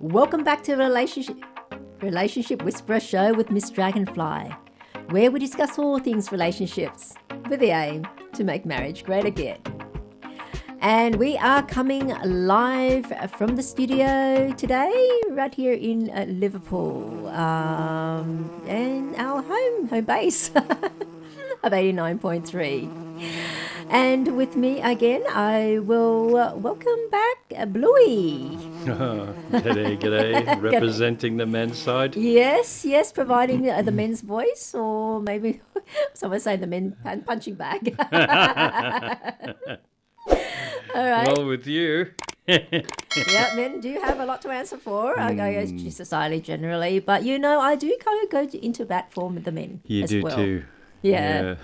Welcome back to Relationship Whisperer Show with Miss Dragonfly, where we discuss all things relationships with the aim to make marriage great again. And we are coming live from the studio today, right here in Liverpool, and our home base of 89.3. And with me again, I will welcome back Bluey. G'day. Representing the men's side. Yes, providing the men's voice, or maybe someone say the men punching bag. All right. Well, with you. Yeah, men do have a lot to answer for, I guess, to society generally. But, I do kind of go into bat form with the men You as do well. too. Yeah.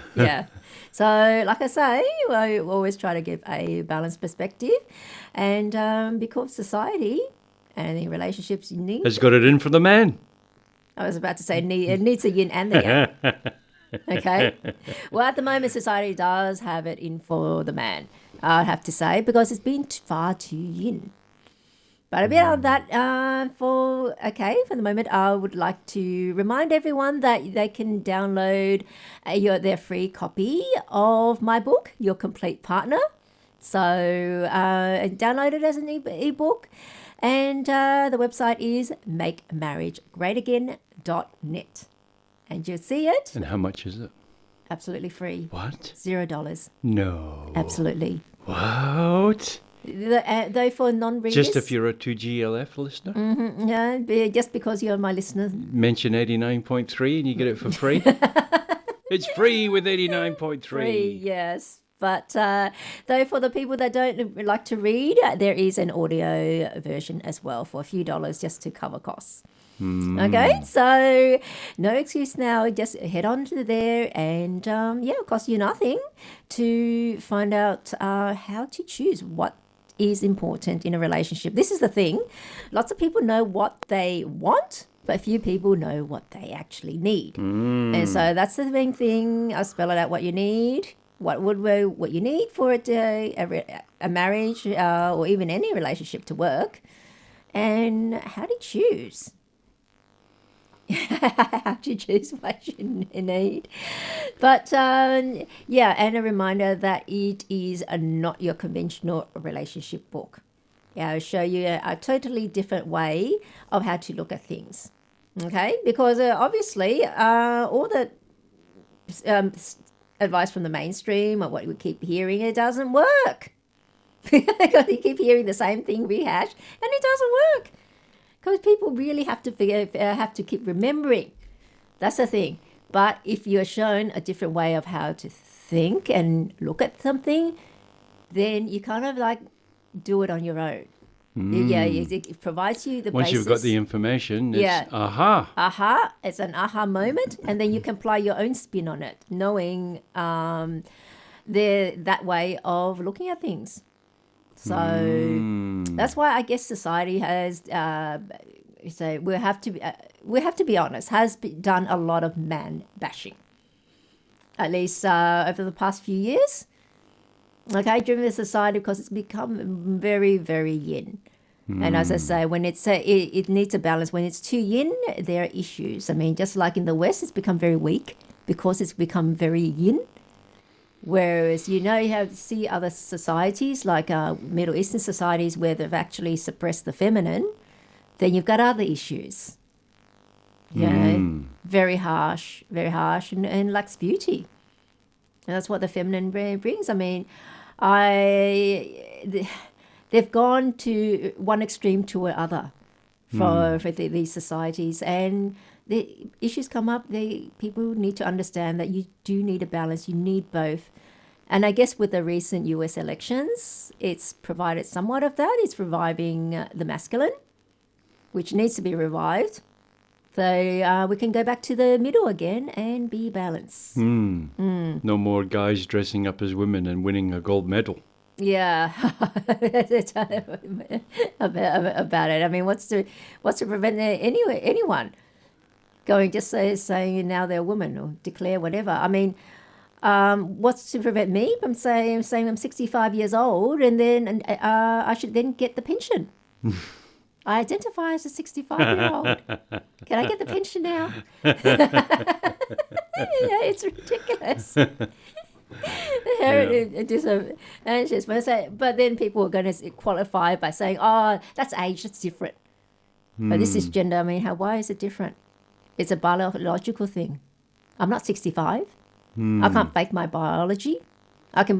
So, like I say, I always try to give a balanced perspective. And because society and the relationships you need... Has got it in for the man. I was about to say it needs a yin and the yang. Okay? Well, at the moment, society does have it in for the man, I'd have to say, because it's been far too yin. But a bit of that, for the moment, I would like to remind everyone that they can download their free copy of my book, Your Complete Partner. So download it as an ebook. And the website is makemarriagegreatagain.net. And you'll see it. And how much is it? Absolutely free. What? $0. No. Absolutely. What? Though for non-readers... Just if you're a 2GLF listener? Mm-hmm, yeah, just because you're my listener. Mention 89.3 and you get it for free? It's free with 89.3. Free, yes. But though for the people that don't like to read, there is an audio version as well for a few dollars just to cover costs. Okay, so no excuse now. Just head on to there and, it'll cost you nothing to find out how to choose what is important in a relationship. This is the thing. Lots of people know what they want, but few people know what they actually need. And so that's the main thing. I'll spell it out what you need. What you need for a marriage or even any relationship to work, and how to choose. How to choose what you need. But and a reminder that it is not your conventional relationship book. Yeah, I'll show you a totally different way of how to look at things. Okay, because obviously all the advice from the mainstream or what we keep hearing, it doesn't work. Because you keep hearing the same thing rehashed, and it doesn't work. Because people really have to keep remembering. That's the thing. But if you're shown a different way of how to think and look at something, then you kind of like do it on your own. Yeah, it provides you the Once basis. you've got the information, it's aha. Aha, it's an aha moment, and then you can apply your own spin on it, knowing that way of looking at things. So that's why I guess society has, we have to be honest, has done a lot of man bashing, at least over the past few years. Okay, driven the society because it's become very, very yin. And as I say, when it needs a balance. When it's too yin, there are issues. I mean, just like in the West, it's become very weak because it's become very yin. Whereas, you see other societies like Middle Eastern societies where they've actually suppressed the feminine, then you've got other issues. Very harsh and lacks beauty. And that's what the feminine brings. I mean, they've gone to one extreme to another for these societies, and the issues come up. People need to understand that you do need a balance. You need both. And I guess with the recent US elections, it's provided somewhat of that. It's reviving the masculine, which needs to be revived. So we can go back to the middle again and be balanced. No more guys dressing up as women and winning a gold medal. Yeah, about it. I mean, what's to prevent anyone going just saying now they're a woman or declare whatever? I mean, what's to prevent me from saying I'm 65 years old and then I should then get the pension? I identify as a 65-year-old. Can I get the pension now? It's ridiculous. But then people are going to qualify by saying, oh, that's age, that's different. But this is gender. I mean, why is it different? It's a biological thing. I'm not 65. I can't fake my biology. I can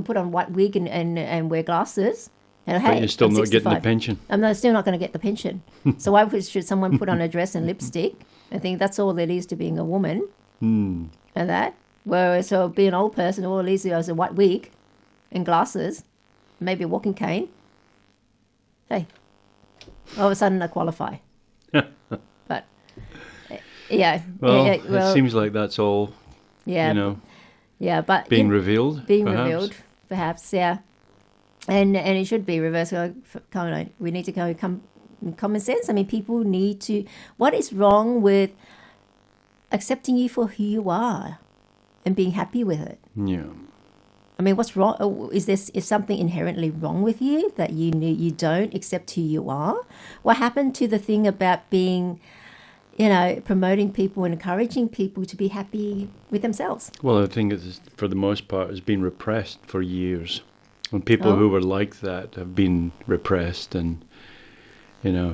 put on white wig and wear glasses. And, but you're still I'm not 65. getting the pension. I'm still not going to get the pension. So why should someone put on a dress and lipstick? I think that's all there is to being a woman. And that. Whereas so being an old person, all it is a white wig and glasses, maybe a walking cane. Hey, all of a sudden I qualify. But, yeah. Well, it seems like that's all, Yeah, but being revealed, perhaps, yeah. And it should be reversed. We need to go common sense. I mean, people need to. What is wrong with accepting you for who you are and being happy with it? Yeah. I mean, what's wrong? Is something inherently wrong with you that you don't accept who you are? What happened to the thing about being, promoting people and encouraging people to be happy with themselves? Well, I think it's, for the most part, has been repressed for years. And people who were like that have been repressed and,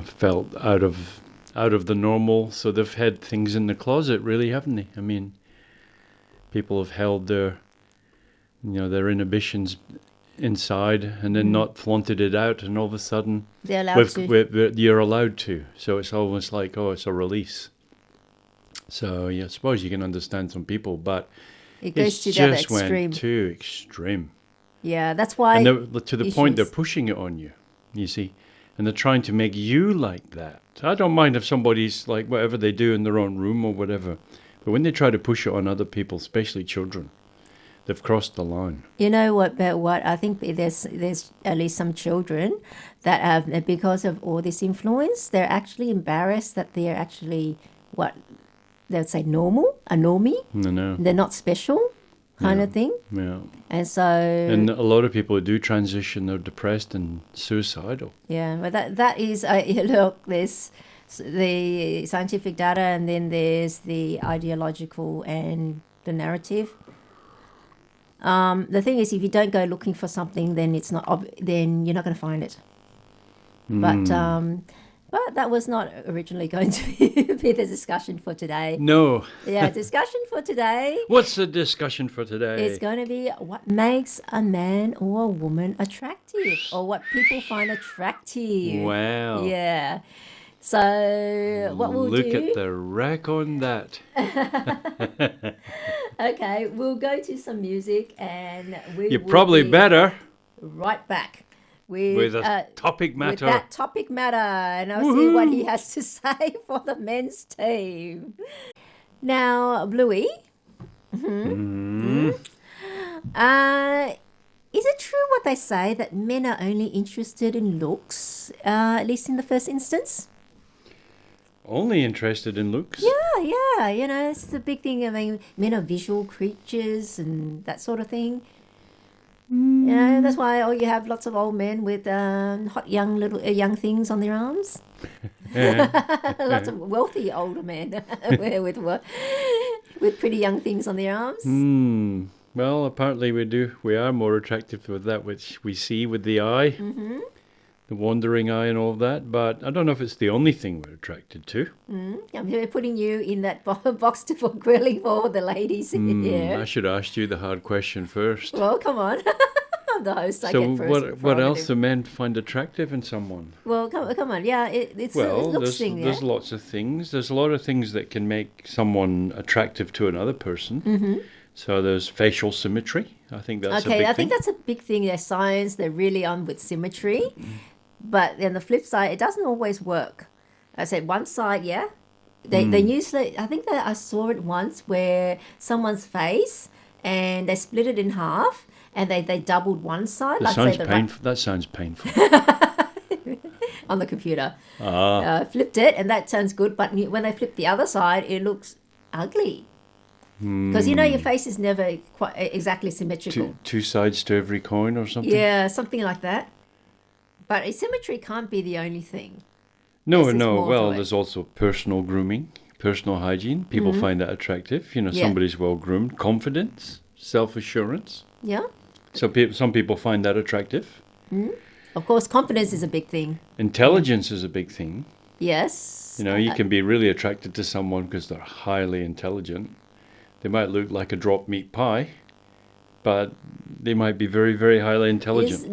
felt out of the normal. So they've had things in the closet, really, haven't they? I mean, people have held their inhibitions inside and then not flaunted it out. And all of a sudden, they're allowed to. You're allowed to. So it's almost like, it's a release. So I suppose you can understand some people, but it goes to just extreme. Went too extreme. Yeah, that's why. And to the point they're pushing it on you, you see. And they're trying to make you like that. I don't mind if somebody's like whatever they do in their own room or whatever. But when they try to push it on other people, especially children, they've crossed the line. You know what? But what I think there's at least some children that have, because of all this influence, they're actually embarrassed that they're actually what they would say normal, a normie. No. They're not special. Kind of thing. Yeah. And so. And a lot of people who do transition, they're depressed and suicidal. Yeah, but that is, look, there's the scientific data and then there's the ideological and the narrative. The thing is, if you don't go looking for something, then then you're not going to find it. But that was not originally going to be the discussion for today. No. Yeah, discussion for today. What's the discussion for today? It's going to be what makes a man or a woman attractive, or what people find attractive. Wow. Yeah. So what we'll do... Look at the rack on that. Okay, we'll go to some music and You're probably better. Right back. With a topic matter. With that topic matter. And I'll see what he has to say for the men's team. Now, Bluey. Is it true what they say that men are only interested in looks, at least in the first instance? Only interested in looks? Yeah. It's a big thing. I mean, men are visual creatures and that sort of thing. That's why you have lots of old men with hot young things on their arms. Lots of wealthy older men with pretty young things on their arms. Well, apparently we are more attractive with that which we see with the eye, the wandering eye and all of that. But I don't know if it's the only thing we're attracted to. I'm putting you in that box for grilling for the ladies. I should ask you the hard question first. Well, come on. I'm the host. I so get first. What else do men find attractive in someone? Well, come on. Yeah, it's a looks thing. There's lots of things. There's a lot of things that can make someone attractive to another person. So there's facial symmetry. I think that's a big thing. I think that's a big thing. They're science. They're really on with symmetry. But on the flip side, it doesn't always work. I said one side, yeah. They usually, I think that I saw it once where someone's face and they split it in half and they doubled one side. That sounds painful. On the computer. Flipped it and that sounds good. But when they flip the other side, it looks ugly. Because your face is never quite exactly symmetrical. Two sides to every coin or something? Yeah, something like that. But symmetry can't be the only thing. No, Yes, it's no. more to Well, it. there's also personal grooming, personal hygiene. People find that attractive. You know, Yeah. somebody's well groomed. Confidence, self-assurance. Yeah. So some people find that attractive. Of course, confidence is a big thing. Intelligence is a big thing. Yes. You know, you can be really attracted to someone because they're highly intelligent. They might look like a drop meat pie, but they might be very, very highly intelligent.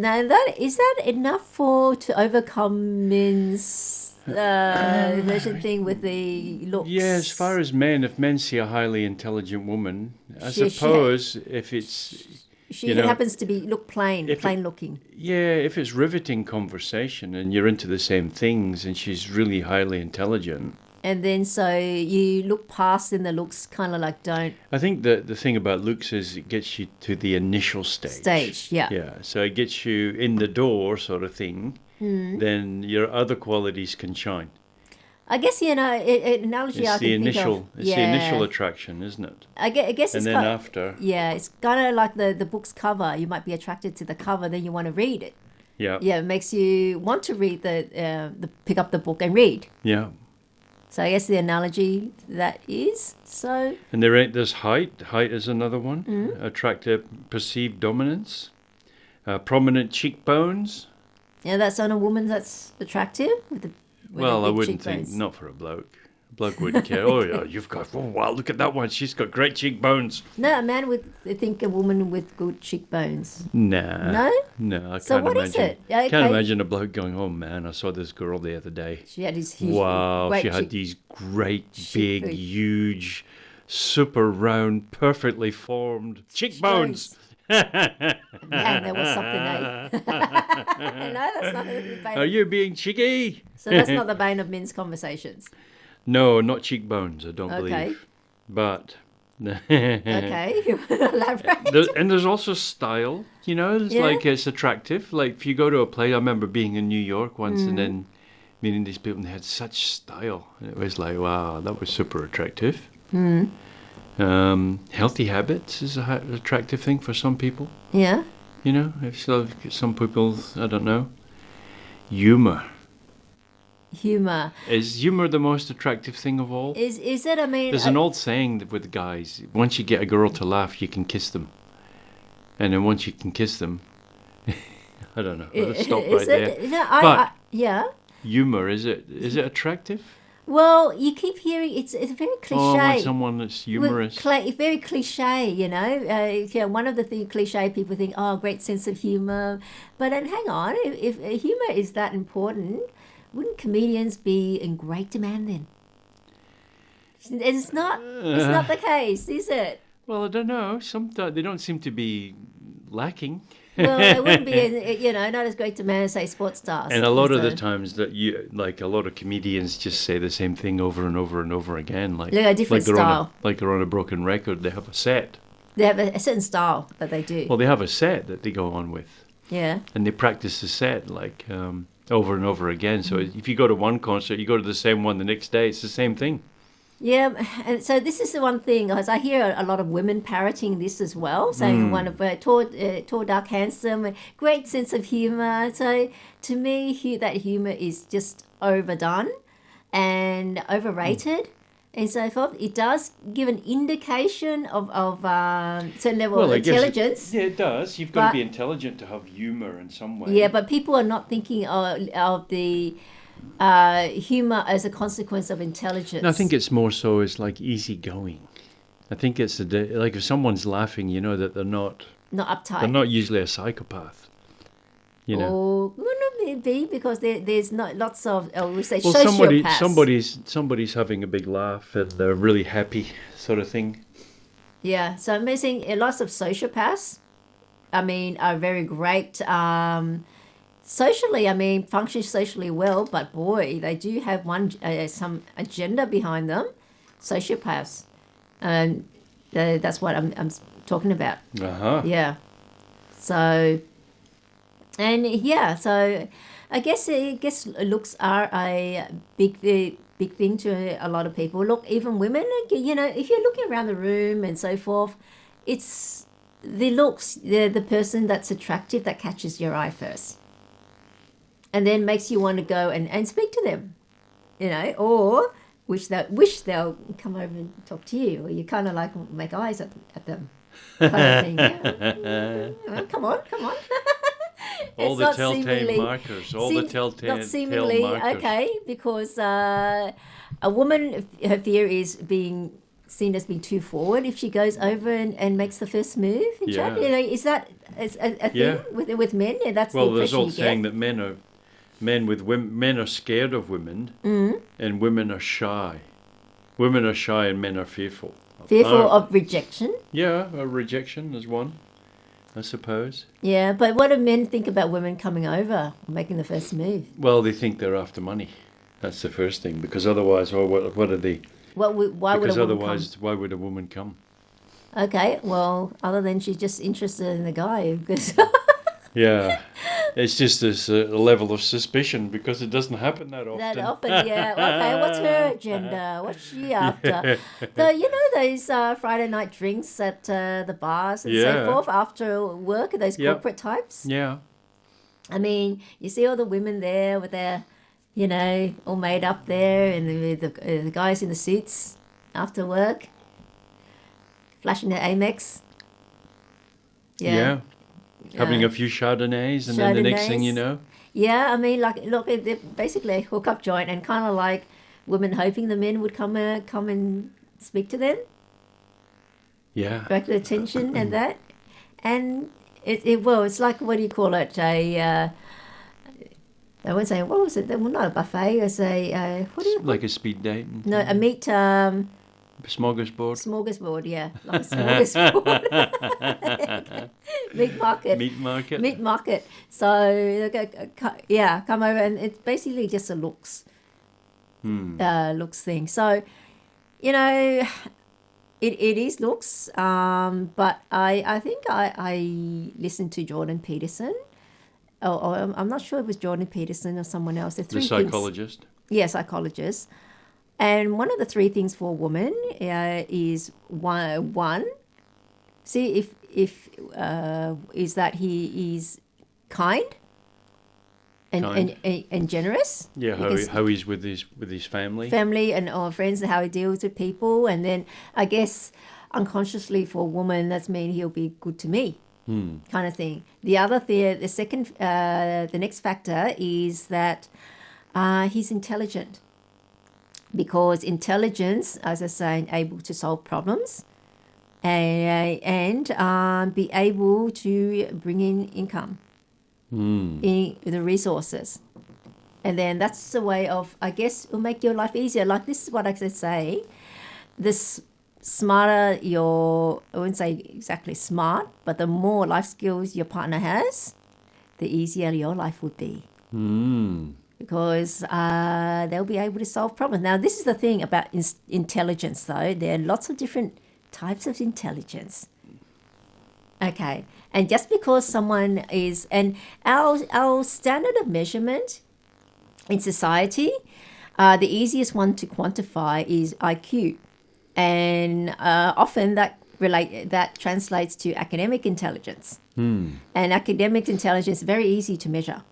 Is that enough to overcome men's version thing with the looks? Yeah, as far as men, if men see a highly intelligent woman, I She- suppose if it's she you know, happens to be look plain if it- looking. if it's riveting conversation and you're into the same things and she's really highly intelligent. And then so you look past and the looks kind of like don't I think the thing about looks is it gets you to the initial stage. yeah. Yeah, so it gets you in the door sort of thing. Then your other qualities can shine. I guess analogy I It's can the think initial, of. it's the initial attraction, isn't it? I guess And it's then kind after, it's kind of like the book's cover. You might be attracted to the cover, then you want to read it. yeah, Yeah, it makes you want to read the pick up the book and read. yeah. So I guess the analogy that is so. And there's height. Height is another one. Attractive, perceived dominance. Prominent cheekbones. Yeah, that's on a woman that's attractive with the. Well, I wouldn't think, cheekbones. not for a bloke. A bloke wouldn't care. Oh, yeah, oh, wow, look at that one. She's got great cheekbones. No, a man would think a woman with good cheekbones. Nah. No? No, I So can't what imagine. is it? Okay. Can't imagine a bloke going, oh, man, I saw this girl the other day. She had these huge. Wow, great she had cheek- these great, cheek- big, huge, super round, perfectly formed cheekbones. Man, there was something, eh? No, that's not the bane. Are you being cheeky? So that's not the bane of men's conversations. No, not cheekbones, I don't Okay. believe. But Okay, you want to elaborate? there's also style, you know, it's Yeah. like it's attractive. Like if you go to a play, I remember being in New York once Mm. and then meeting these people and they had such style. And it was like, wow, that was super attractive. Mm. Healthy habits is an attractive thing for some people. Yeah. You know, if some people, I don't know. Humor. Humor. Is humor the most attractive thing of all? Is it? I mean, There's an old saying that with guys, once you get a girl to laugh, you can kiss them. And then once you can kiss them, I don't know. Let's stop right there. No, But- yeah. Humor, is it attractive? Well, you keep hearing it's very cliche. Oh, I want someone that's Well, humorous. very cliche, you know. One of the cliche people think, oh, great sense of humor. But then hang on, if humor is that important, wouldn't comedians be in great demand then? It's not the case, is it? Well, I don't know. Sometimes they don't seem to be lacking. Well, it wouldn't be, not as great demand as, say, sports stars. And a lot of the So- times that a lot of comedians just say the same thing over and over and over again. Like, Yeah, a different style. Like they're on a broken record. They have a set. They have a certain style that they do. Well, they have a set that they go on with. Yeah. And they practice the set like over and over again. So if you go to one concert, you go to the same one the next day. It's the same thing. Yeah, and so this is the one thing, as I hear a lot of women parroting this as well, saying one of tall, dark, handsome, great sense of humour. So to me, that humour is just overdone and overrated. And so forth. It does give an indication of certain level of I guess intelligence. it does. You've got to But- be intelligent to have humour in some way. Yeah, but people are not thinking of the humour as a consequence of intelligence. No, I think it's more so it's like easygoing. I think it's like if someone's laughing, you know that they're not not they're uptight. not usually a psychopath. You know. Or wouldn't it be because there's not lots of we say Well, sociopaths. somebody's having a big laugh and they're really happy, sort of thing. Yeah, so I'm saying lots of sociopaths. I mean, are very great. Socially, I mean, function socially well, but boy, they do have some agenda behind them. Sociopaths, and that's what I'm talking about. Yeah. So, and yeah, so I guess looks are a big thing to a lot of people. Look, even women, if you're looking around the room and so forth, it's the looks, the person that's attractive that catches your eye first. And then makes you want to go and speak to them. you know, or wish they'll come over and talk to you, or you kind of like make eyes at them, kind of thing. Yeah. Come on. All It's the not telltale seemingly- markers. All the Not telltale seemingly markers. okay, because a woman, her fear is being seen as being too forward if she goes over and makes the first move. In chat. Yeah. You know, is that a thing Yeah. with men? Yeah, that's Well, the there's impression all you saying get. that men are scared of women, and women are shy. Women are shy and men are fearful. Fearful of rejection. Yeah, rejection is one, I suppose. Yeah, but what do men think about women coming over, making the first move? Well, they think they're after money. That's the first thing, because otherwise, what are they? Why would a Because woman otherwise, why would a woman come? come? Okay, well, other than she's just interested in the guy, because Yeah, it's just this level of suspicion because it doesn't happen that often. that often, yeah. Okay, what's her agenda? What's she after? Though you know those Friday night drinks at the bars and so Yeah. forth after work, those Yep. corporate types. Yeah, I mean, you see all the women there with their, you know, all made up there, and the guys in the suits after work, flashing their Amex. yeah. Having a few Chardonnays, and then the next thing you Chardonnays. know, Yeah, I mean, like, look, they're basically a hookup joint, and kind of like women hoping the men would come and speak to them, yeah, direct their attention, and that, and it's like, what do you call it? I won't say, what was it? Well, not a buffet. It's what do you? like a speed date. No, a meat Smorgasbord. smorgasbord. Yeah, like a smorgasbord. Meat market. Meat market. Meat market. So they go, yeah, come over, and it's basically just a looks thing. So, you know, it is looks. But I think I listened to Jordan Peterson. I'm not sure it was Jordan Peterson or someone else. The psychologist. Yeah, psychologist. And one of the three things for a woman is one. See if is that he is kind and generous. Yeah, how he's with his family. And or friends, and how he deals with people, and then I guess unconsciously for a woman, that's mean he'll be good to me, kind of thing. The other thing, the next factor is that he's intelligent, because intelligence, as I say, able to solve problems, and be able to bring in income, in the resources. And then that's the way of, I guess, it'll make your life easier. Like, this is what I say, this smarter I wouldn't say exactly smart, but the more life skills your partner has, the easier your life would be. Because they'll be able to solve problems. Now, this is the thing about intelligence, though. There are lots of different types of intelligence. Okay. And just because someone is... And our standard of measurement in society, the easiest one to quantify is IQ. And often that translates to academic intelligence. And academic intelligence is very easy to measure.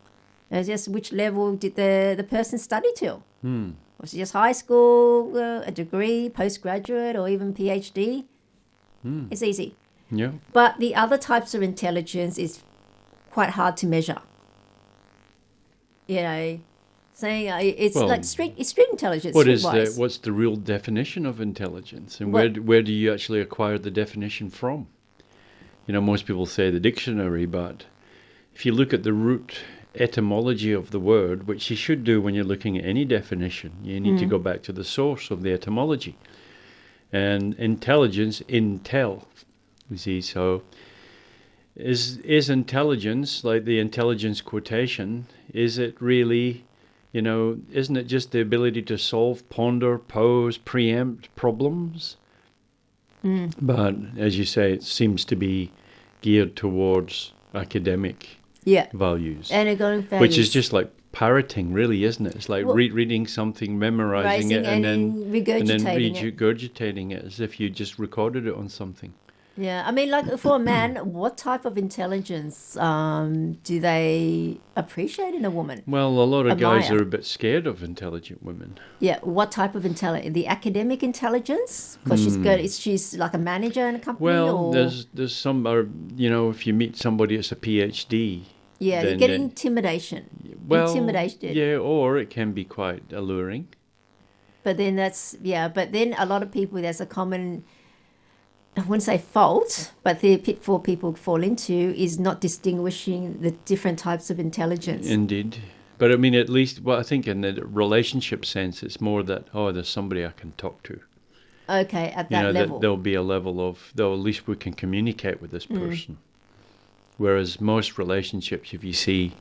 It's just which level did the person study till? Was it just high school, a degree, postgraduate, or even PhD? It's easy. Yeah. But the other types of intelligence is quite hard to measure. You know, saying it's like street intelligence. What's the real definition of intelligence, and where do you actually acquire the definition from? You know, most people say the dictionary, but if you look at the root etymology of the word, which you should do when you're looking at any definition, you need to go back to the source of the etymology. And intelligence, intel, you see, so is intelligence, like the intelligence quotation, is it really, you know, isn't it just the ability to solve, ponder, pose, preempt problems? But as you say, it seems to be geared towards academic values, and which is just like parroting, really, isn't it? It's like reading something, memorizing it, and then regurgitating it as if you just recorded it on something. Yeah, I mean, like for a man, what type of intelligence do they appreciate in a woman? Well, a lot of guys Admire. are a bit scared of intelligent women. Yeah, what type of intelligence? The academic intelligence, because she's good. She's like a manager in a company, Well, or there's some are, if you meet somebody that's a PhD, yeah, you then get intimidation. well, Intimidated. yeah, or it can be quite alluring. But then that's yeah. But then a lot of people, there's a common, I wouldn't say fault, but the pitfall people fall into is not distinguishing the different types of intelligence. Indeed. But I mean, at least, well, I think in the relationship sense, it's more that, there's somebody I can talk to. Okay, at that level. That there'll be a level of, though at least we can communicate with this person. Whereas most relationships, if you see,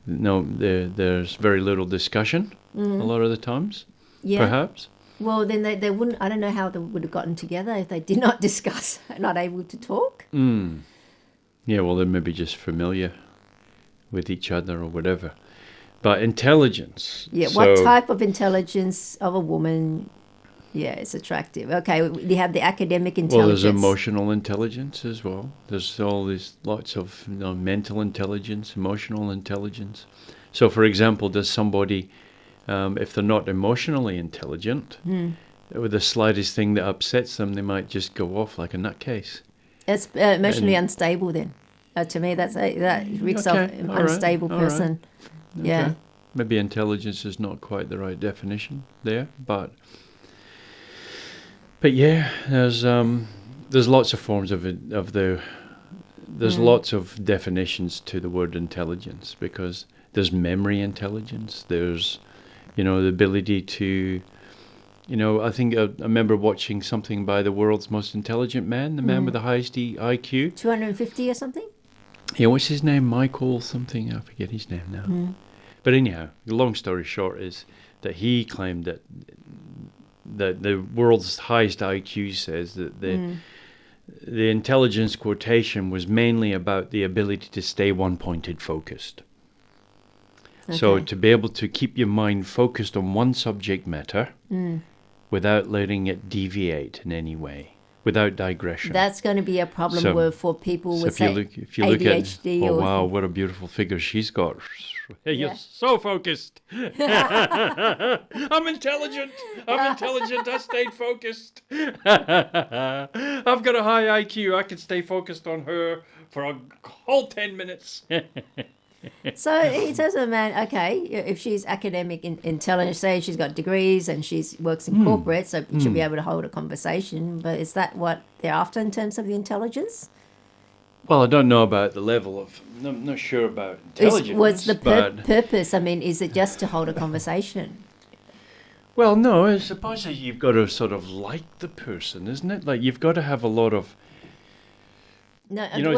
no, there's very little discussion a lot of the times, perhaps. Well, then they wouldn't, I don't know how they would have gotten together if they did not discuss, not able to talk. Yeah, well, they're maybe just familiar with each other or whatever. But intelligence. Yeah, what type of intelligence of a woman, is attractive? Okay, we have the academic intelligence. Well, there's emotional intelligence as well. There's all these lots of mental intelligence, emotional intelligence. So, for example, does somebody, if they're not emotionally intelligent, with the slightest thing that upsets them, they might just go off like a nutcase. It's emotionally unstable then. To me, that reeks of an unstable person. Okay. Yeah. Maybe intelligence is not quite the right definition there, but yeah, there's lots of forms there's lots of definitions to the word intelligence, because there's memory intelligence, there's the ability to I think I remember watching something by the world's most intelligent man, the man with the highest IQ. 250 or something? Yeah, what's his name? Michael something, I forget his name now. But anyhow, the long story short is that he claimed that the world's highest IQ says that the intelligence quotation was mainly about the ability to stay one-pointed focused. Okay. So to be able to keep your mind focused on one subject matter without letting it deviate in any way, without digression. That's going to be a problem for people with, say, if you ADHD. Look at, wow, what a beautiful figure she's got. Hey, you're so focused. I'm intelligent. I stayed focused. I've got a high IQ. I can stay focused on her for a whole 10 minutes. So he says, a man, okay, if she's academic intelligent, say she's got degrees and she works in corporate, so she'll be able to hold a conversation. But is that what they're after in terms of the intelligence? Well, I don't know about the level of, I'm not sure about intelligence. What's the purpose? I mean, is it just to hold a conversation? Well, no, I suppose you've got to sort of like the person, isn't it? Like you've got to have a lot of,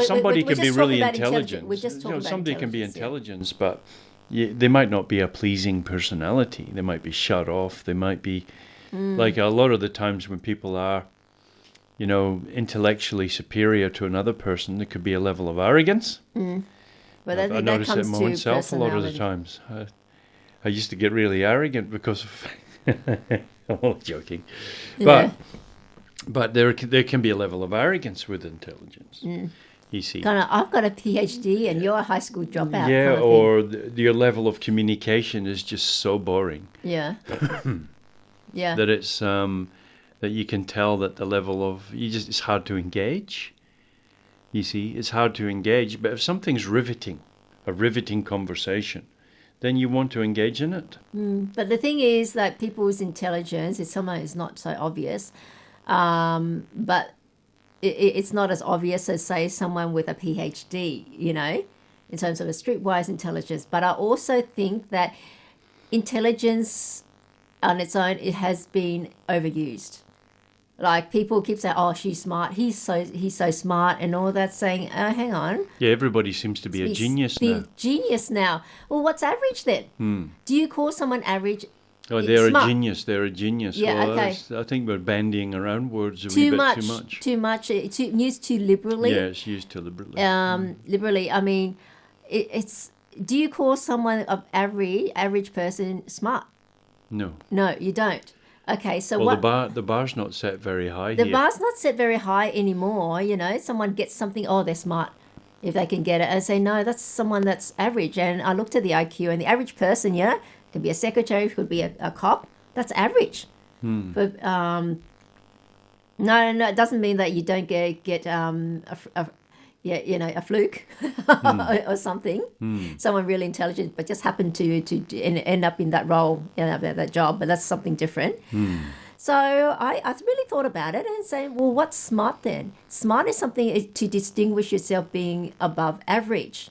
somebody can be really intelligent. We're just talking about somebody can be intelligence, but they might not be a pleasing personality. They might be shut off. They might be, like a lot of the times when people are, intellectually superior to another person, there could be a level of arrogance. But I notice it myself a lot of the times. I used to get really arrogant because of, I'm all joking, but there can be a level of arrogance with intelligence. You see, kind of, I've got a PhD and you're a high school dropout. Yeah, kind of or your level of communication is just so boring. Yeah, yeah. That it's that you can tell that the level of it's hard to engage. You see, it's hard to engage. But if something's riveting, a riveting conversation, then you want to engage in it. But the thing is that people's intelligence is sometimes not so obvious. But it's not as obvious as, say, someone with a PhD, in terms of a streetwise intelligence. But I also think that intelligence on its own, it has been overused. Like people keep saying, "Oh, she's smart. He's so smart," and all that. Saying, "Oh, hang on." Yeah, everybody seems to be a genius now. Genius now. Well, what's average then? Do you call someone average? Oh, they're smart? A genius. They're a genius. Yeah, well, okay. I think we're bandying around words a wee bit too much. Too much. Used too liberally. Yeah, it's used too liberally. Liberally. I mean, it's. Do you call someone of average person smart? No. No, you don't. Okay, so Well, what? the bar's not set very high The here. bar's not set very high anymore. Someone gets something, oh, they're smart if they can get it. I say, no, that's someone that's average. And I looked at the IQ, and the average person, could be a secretary, could be a cop. That's average. But no, no, it doesn't mean that you don't get a fluke or something. Someone really intelligent, but just happened to end up in that role, that job. But that's something different. So I really thought about it and say, well, what's smart then? Smart is something to distinguish yourself being above average,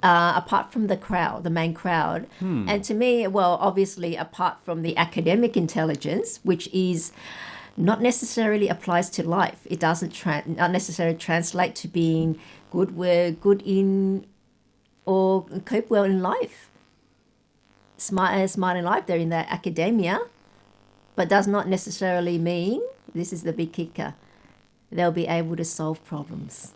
apart from the crowd, the main crowd. And to me, well, obviously, apart from the academic intelligence, which is not necessarily applies to life. It doesn't not necessarily translate to being good in or cope well in life. Smart in life, they're in their academia, but does not necessarily mean, this is the big kicker, they'll be able to solve problems.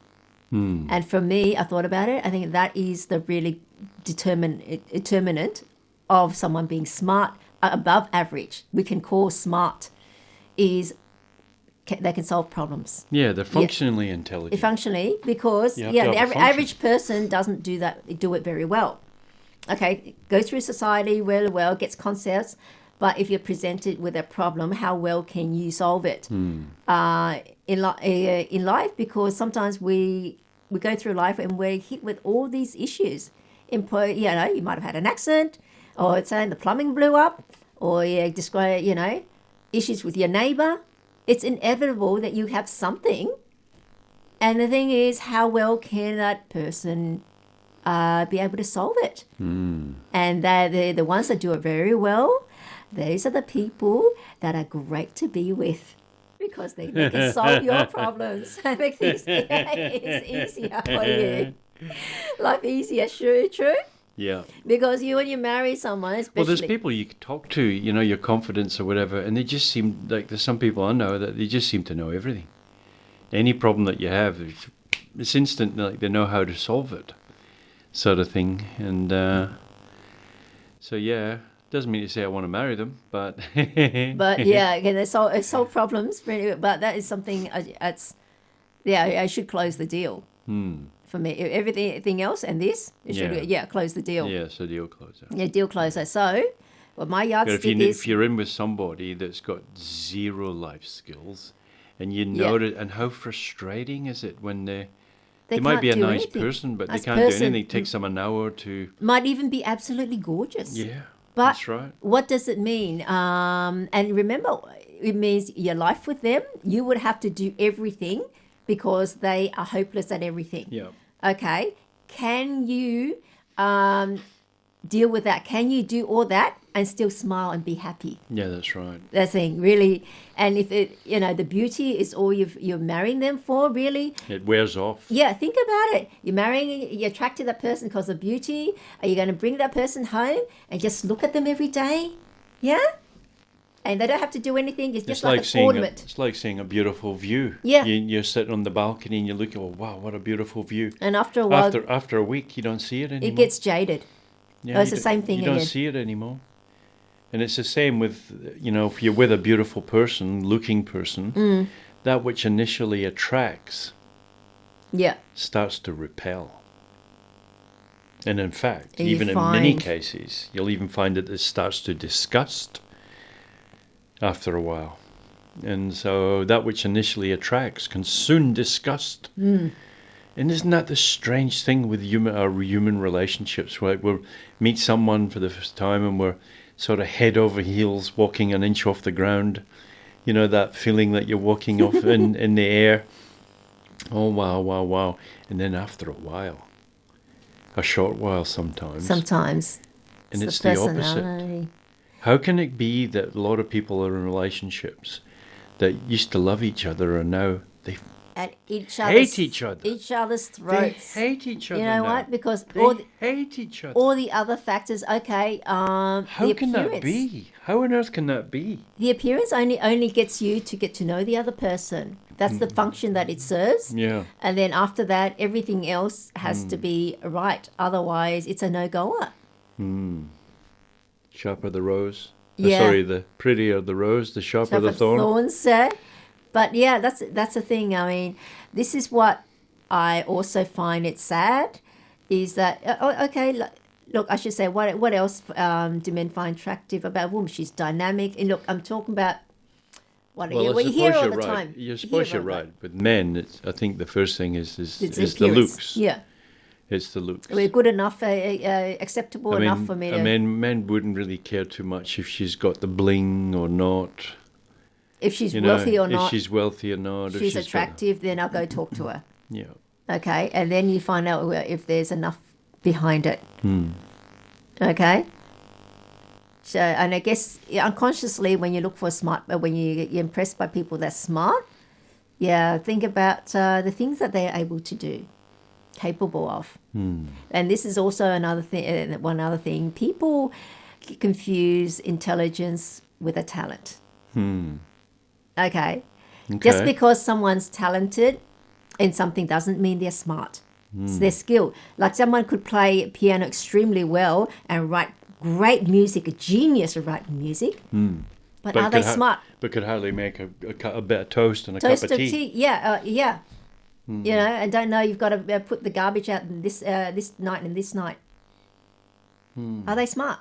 And for me, I thought about it, I think that is the really determinant of someone being smart, above average. We can call smart is they can solve problems. Yeah, they're functionally intelligent. Functionally, because the average person doesn't do it very well. Okay, goes through society really well, gets concepts, but if you're presented with a problem, how well can you solve it in life? Because sometimes we go through life and we're hit with all these issues. You might have had an accident, or it's saying the plumbing blew up, or issues with your neighbor. It's inevitable that you have something. And the thing is, how well can that person be able to solve it? And they're the ones that do it very well. Those are the people that are great to be with, because they can solve your problems and make things easier for you. Life easier, true? Yeah. Because when you marry someone, especially... Well, there's people you can talk to, your confidence or whatever, and they just seem like, there's some people I know that they just seem to know everything. Any problem that you have, it's instant, like they know how to solve it, sort of thing. And so, yeah, doesn't mean to say I want to marry them, but... But, yeah, again, they solve problems, but that is something, I should close the deal. For me, everything else and this, close the deal. Yeah, so deal closer. Yeah, deal closer. So, well, my yardstick is... If you're in with somebody that's got zero life skills, and you notice, and how frustrating is it when they might be a nice person, but they can't do anything. It takes them an hour to... Might even be absolutely gorgeous. Yeah, but that's right. What does it mean? And remember, it means your life with them, you would have to do everything because they are hopeless at everything. Yeah. Okay. Can you deal with that? Can you do all that and still smile and be happy? Yeah, that's right. That's the thing, really. And if the beauty is all you're marrying them for, really. It wears off. Yeah, think about it. You're attracted to that person because of beauty. Are you going to bring that person home and just look at them every day? Yeah? And they don't have to do anything. It's just like an ornament. It's like seeing a beautiful view. Yeah. You're sitting on the balcony and you look, oh, wow, what a beautiful view. And after a while... After a week, you don't see it anymore. It gets jaded. Yeah, it's the same thing again. You don't see it anymore. And it's the same with, if you're with a beautiful person, looking person, that which initially attracts starts to repel. And in fact, even in many cases, you'll even find that it starts to disgust after a while. And so that which initially attracts can soon disgust. And isn't that the strange thing with our human relationships, right? We'll meet someone for the first time and we're sort of head over heels, walking an inch off the ground. That feeling that you're walking off in the air. Oh, wow, wow, wow. And then after a while, a short while sometimes. And it's the opposite. How can it be that a lot of people are in relationships that used to love each other and now they hate each other's throats? They hate each other. You know now. what? Because they hate each other. All the other factors. Okay. How can that be? How on earth can that be? The appearance only gets you to get to know the other person. That's the function that it serves. Yeah. And then after that, everything else has to be right. Otherwise, it's a no-goer. Sharper the rose, Yeah. Sorry, the prettier the rose, the sharper the thorn. Thorns, but yeah, that's the thing. I mean, this is what I also find it sad is that okay, look, I should say what else do men find attractive about a woman? She's dynamic, and look, I'm talking about what Well, we hear all the right. time. You suppose you're right. With men, I think the first thing is It's the appearance. looks. Yeah, It's the looks. we're good enough, acceptable enough for me to. I mean, men wouldn't really care too much if she's got the bling or not. If she's wealthy or not, if she's wealthy or not, if she's attractive, then I'll go talk to her. Yeah. Okay, and then you find out if there's enough behind it. Okay. So, and I guess unconsciously, when you look for when you're impressed by people that's smart, yeah, think about the things that they're able to do, capable of. And this is also another thing. One other thing, people confuse intelligence with a talent. Okay. Just because someone's talented in something doesn't mean they're smart. It's their skill. Like someone could play piano extremely well and write great music, a genius at writing music. But are they smart? But could hardly make a bit of toast and a cup of tea. Yeah, yeah. You know, and don't know you've got to put the garbage out this night and this night. Are they smart?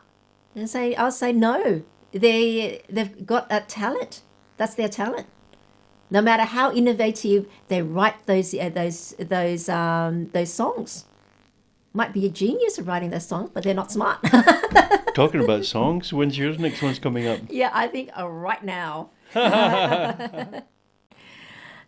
And I'll say no. They've got a talent. That's their talent. No matter how innovative they write those songs, might be a genius at writing those songs, but they're not smart. Talking about songs, when's yours next one's coming up? Yeah, I think right now.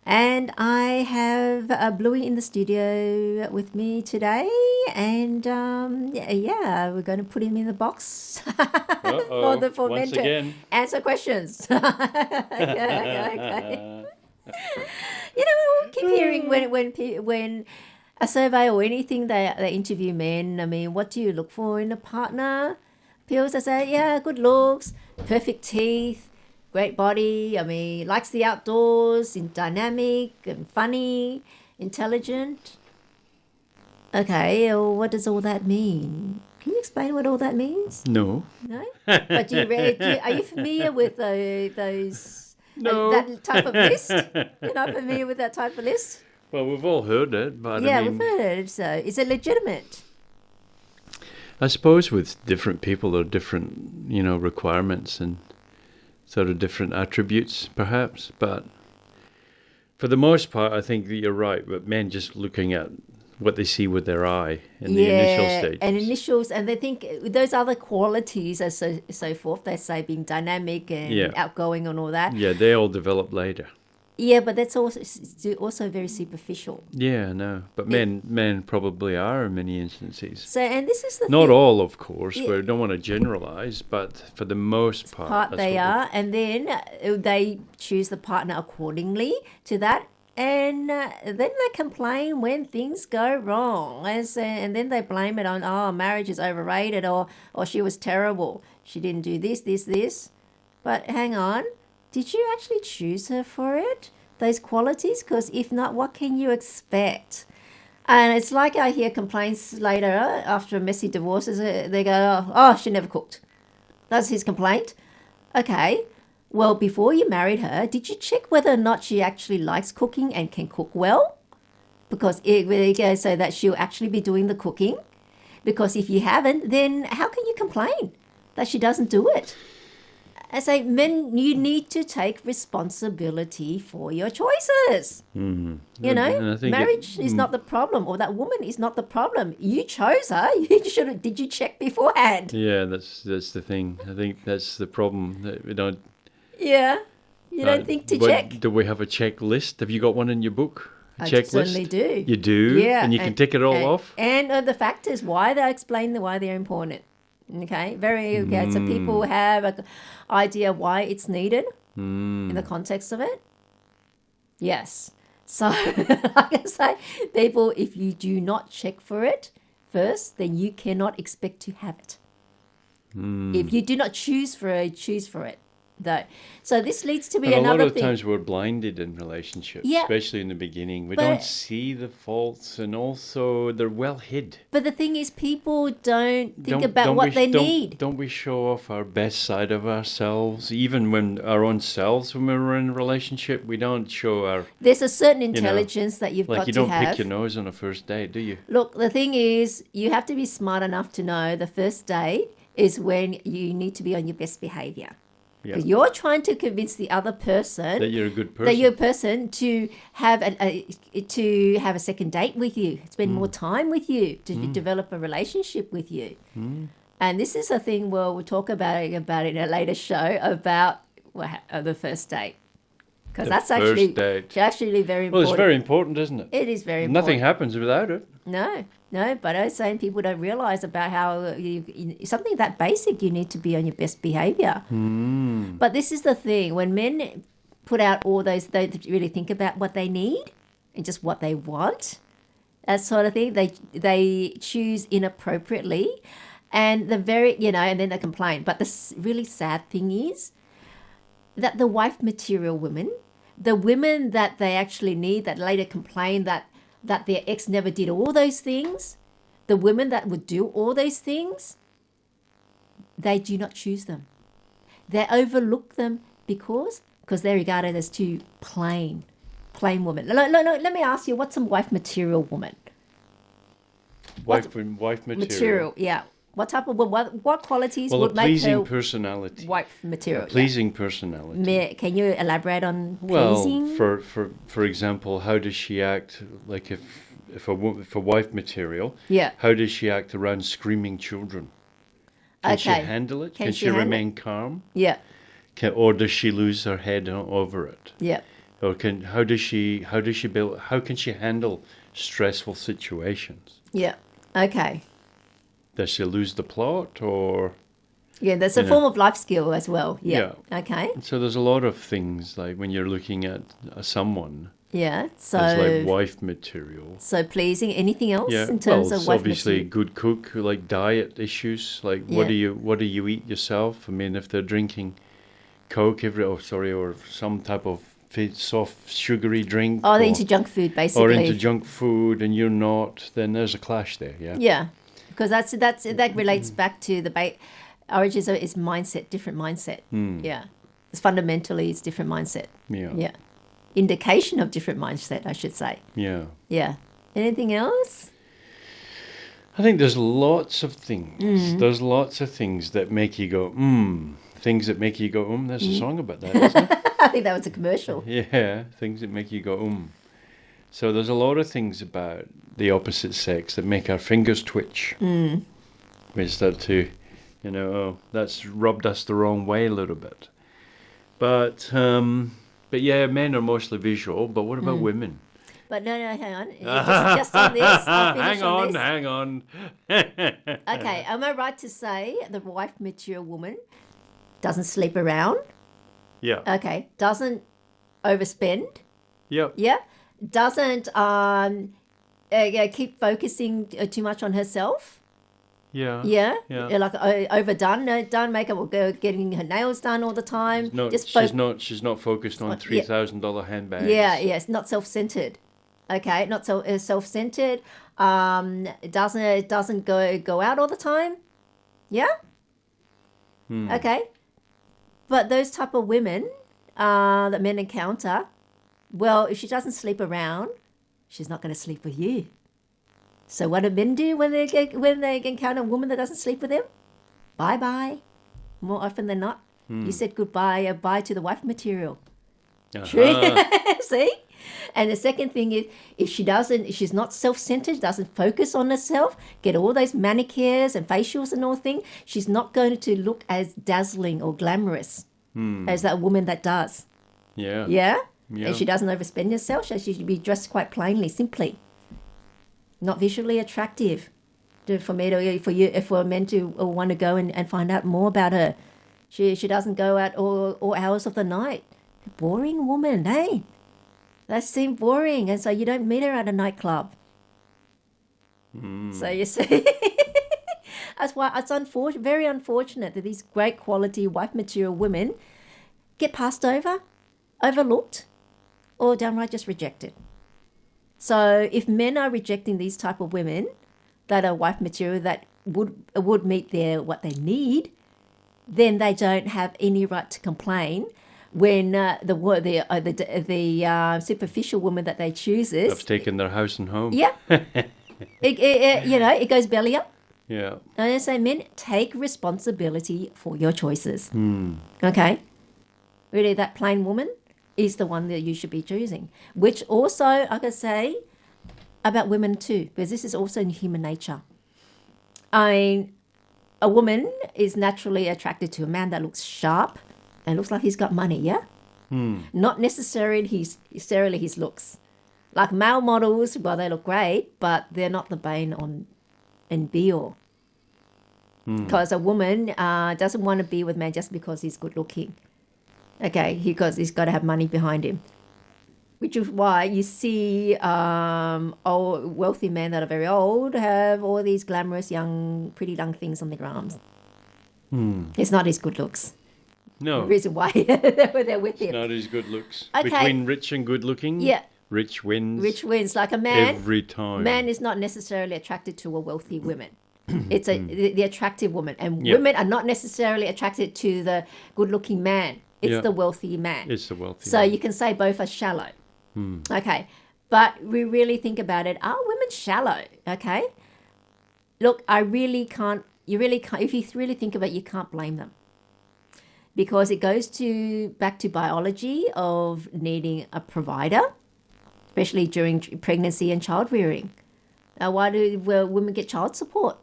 And I have Bluey in the studio with me today, and yeah, we're going to put him in the box for men to answer questions. Okay. You know, we keep hearing when a survey or anything they interview men. I mean, what do you look for in a partner? People say, yeah, good looks, perfect teeth, great body. I mean, likes the outdoors, dynamic and funny, intelligent. Okay, well, what does all that mean? Can you explain what all that means? No. No? But are you familiar with those? No. That type of list? You're not familiar with that type of list? Well, we've all heard it, but yeah, I mean, we've heard it. So, is it legitimate? I suppose with different people, there are different, requirements and sort of different attributes, perhaps. But for the most part, I think that you're right. But men just looking at what they see with their eye in the initial stages. And they think those other qualities and so forth. They say being dynamic and outgoing and all that. Yeah, they all develop later. Yeah, but that's also very superficial. Yeah, no, but men probably are in many instances. So, and this is the not all, of course. Yeah. We don't want to generalize, but for the most part, they are, and then they choose the partner accordingly to that. And then they complain when things go wrong, and then they blame it on, marriage is overrated, or she was terrible. She didn't do this. But hang on, did you actually choose her for it? Those qualities? Because if not, what can you expect? And it's like I hear complaints later after a messy divorce. They go, oh, she never cooked. That's his complaint. Okay. Well, before you married her, did you check whether or not she actually likes cooking and can cook well? Because so that she'll actually be doing the cooking. Because if you haven't, then how can you complain that she doesn't do it? I say, men, you need to take responsibility for your choices. Mm-hmm. You know, marriage is not the problem, or that woman is not the problem. You chose her. Did you check beforehand? Yeah, that's the thing. I think that's the problem, that we don't. Yeah, you don't think to check. Do we have a checklist? Have you got one in your book? I certainly do. You do? Yeah. And you can tick it all off? And the factors, why they explain why they're important. Okay, very good. So people have an idea why it's needed in the context of it. Yes. So, like I say, people, if you do not check for it first, then you cannot expect to have it. If you do not choose for it, choose for it. though. So this leads to be And a lot another of thing. times we're blinded in relationships, Yeah. especially in the beginning. We But- don't see the faults, and also they're well hid. But the thing is, people don't think Don't- about don't what we- they don't- need. Don't we show off our best side of ourselves, even when our own selves, when we're in a relationship? We don't show our, There's a certain intelligence that you've like got you to don't have. pick your nose on a first date, do you? Look, the thing is, you have to be smart enough to know the first date is when you need to be on your best behavior. Yeah. Because you're trying to convince the other person That you're a good person. that you're a person to have a second date with you, spend more time with you, to develop a relationship with you. And this is a thing we'll talk about it in a later show about the first date, because The that's first date. actually very Well, important. it's very important, isn't it? It is very important. Nothing happens without it. No, but I was saying people don't realize about how something that basic, you need to be on your best behavior. But this is the thing, when men put out all those, they really think about what they need and just what they want, that sort of thing. They choose inappropriately, and and then they complain. But the really sad thing is that the wife material women, the women that they actually need, that later complain that their ex never did all those things, the women that would do all those things, they do not choose them. They overlook them because they're regarded as too plain women. Let me ask you, what's a wife material woman? Wife material. Yeah. What type of what qualities Well, would a make pleasing her personality. wife material? A pleasing personality. Can you elaborate on Well, pleasing? for example, how does she act? Like if a wife material, Yeah. how does she act around screaming children? Can she Okay. handle it? Can Can she she handle remain calm? Yeah. Or does she lose her head over it? Yeah. Or how can she handle stressful situations? Yeah. Okay. Does she lose the plot, or Yeah, that's a form of life skill as well. Yeah. Okay. so there's a lot of things, like when you're looking at someone Yeah. So as like wife material. so pleasing. Anything else Yeah, in terms well, of wife obviously material? good cook, like diet issues, like Yeah. what do you eat yourself? I mean, if they're drinking Coke or some type of soft sugary drink, Oh, they're into junk food, basically. or into junk food, and you're not, then there's a clash there. Yeah. Yeah, because that relates back to the origins of is mindset, different mindset. Yeah, it's fundamentally it's different mindset. Yeah. Yeah, indication of different mindset, I should say. Yeah. Yeah. Anything else? I think there's lots of things. Mm-hmm. There's lots of things that make you go, Things that make you go, There's a song about that, isn't there? I think that was a commercial. Yeah, things that make you go, So there's a lot of things about the opposite sex that make our fingers twitch. We start to, that's rubbed us the wrong way a little bit. But yeah, men are mostly visual. But what about women? But no, hang on. Just on this. I'll finish Hang on. Okay, am I right to say the wife mature woman doesn't sleep around? Yeah. Okay, doesn't overspend? Yep. Yeah, doesn't keep focusing too much on herself? Yeah. Yeah, Yeah. like overdone, done makeup, or getting her nails done all the time. No, Just she's not focused on $3,000 handbags. Yeah, it's not self-centered. Okay, not so self-centered. Doesn't go out all the time. Yeah. Okay, but those type of women that men encounter, well, if she doesn't sleep around, she's not going to sleep with you. So what do men do when they encounter a woman that doesn't sleep with them? Bye. More often than not, you said goodbye, bye to the wife material. True. See? And the second thing is, if she's not self-centered, doesn't focus on herself, get all those manicures and facials and all things, she's not going to look as dazzling or glamorous as that woman that does. Yeah. Yeah? Yeah. And she doesn't overspend herself, so she should be dressed quite plainly, simply. Not visually attractive. For men to want to go and find out more about her. She doesn't go out all hours of the night. Boring woman, hey? That seemed boring, and so you don't meet her at a nightclub. So you see, that's why it's very unfortunate that these great quality wife material women get passed over, overlooked, or downright just rejected. So if men are rejecting these type of women that are wife material that would meet what they need, then they don't have any right to complain when the superficial woman that they choose Have taken their house and home. Yeah. It goes belly up. Yeah. And I say, men, take responsibility for your choices. Okay? Really, that plain woman is the one that you should be choosing. Which also, I can say about women too, because this is also in human nature. I mean, a woman is naturally attracted to a man that looks sharp and looks like he's got money, yeah? Not necessarily his looks. Like male models, well, they look great, but they're not the bane and be all. Because a woman doesn't want to be with a man just because he's good looking. Okay, because he's got to have money behind him. Which is why you see old wealthy men that are very old have all these glamorous pretty young things on their arms. It's not his good looks. No. The reason why they're with him. It's not his good looks. Okay. Between rich and good looking, yeah, rich wins. Rich wins. Like a man. Every time. Man is not necessarily attracted to a wealthy woman. It's the attractive woman. And Yeah. women are not necessarily attracted to the good-looking man. It's Yeah. the wealthy man. It's the wealthy. So man. you can say both are shallow. Okay. But we really think about it. Are women shallow? Okay. Look, if you really think about it, you can't blame them. Because it goes back to biology of needing a provider, especially during pregnancy and child rearing. Why do women get child support?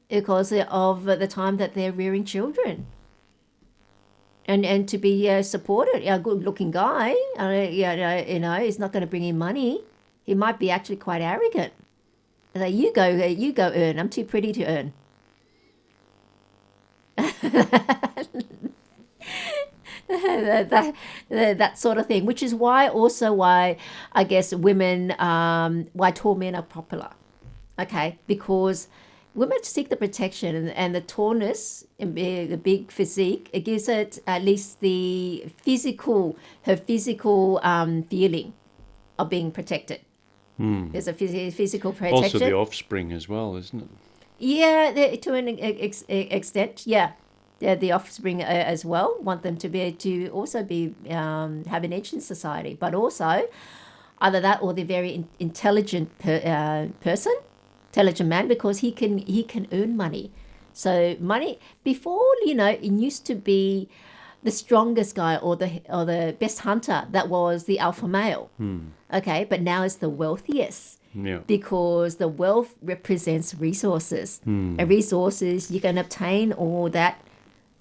Because of the time that they're rearing children. And to be supported, a good-looking guy, is not going to bring in money. He might be actually quite arrogant. Like, you go earn. I'm too pretty to earn. that sort of thing, which is why I guess women, why tall men are popular. Okay, because women seek the protection and the tallness and the big physique. It gives it at least her physical feeling of being protected. There's a physical protection. Also the offspring as well, isn't it? Yeah, to an extent, yeah. Yeah, the offspring as well want them to be able to also be have an edge in society, but also either that or the very intelligent person, intelligent man, because he can earn money. So money before, it used to be the strongest guy or the best hunter that was the alpha male. Okay, but now it's the wealthiest. Yeah. Because the wealth represents resources, and resources you can obtain all that.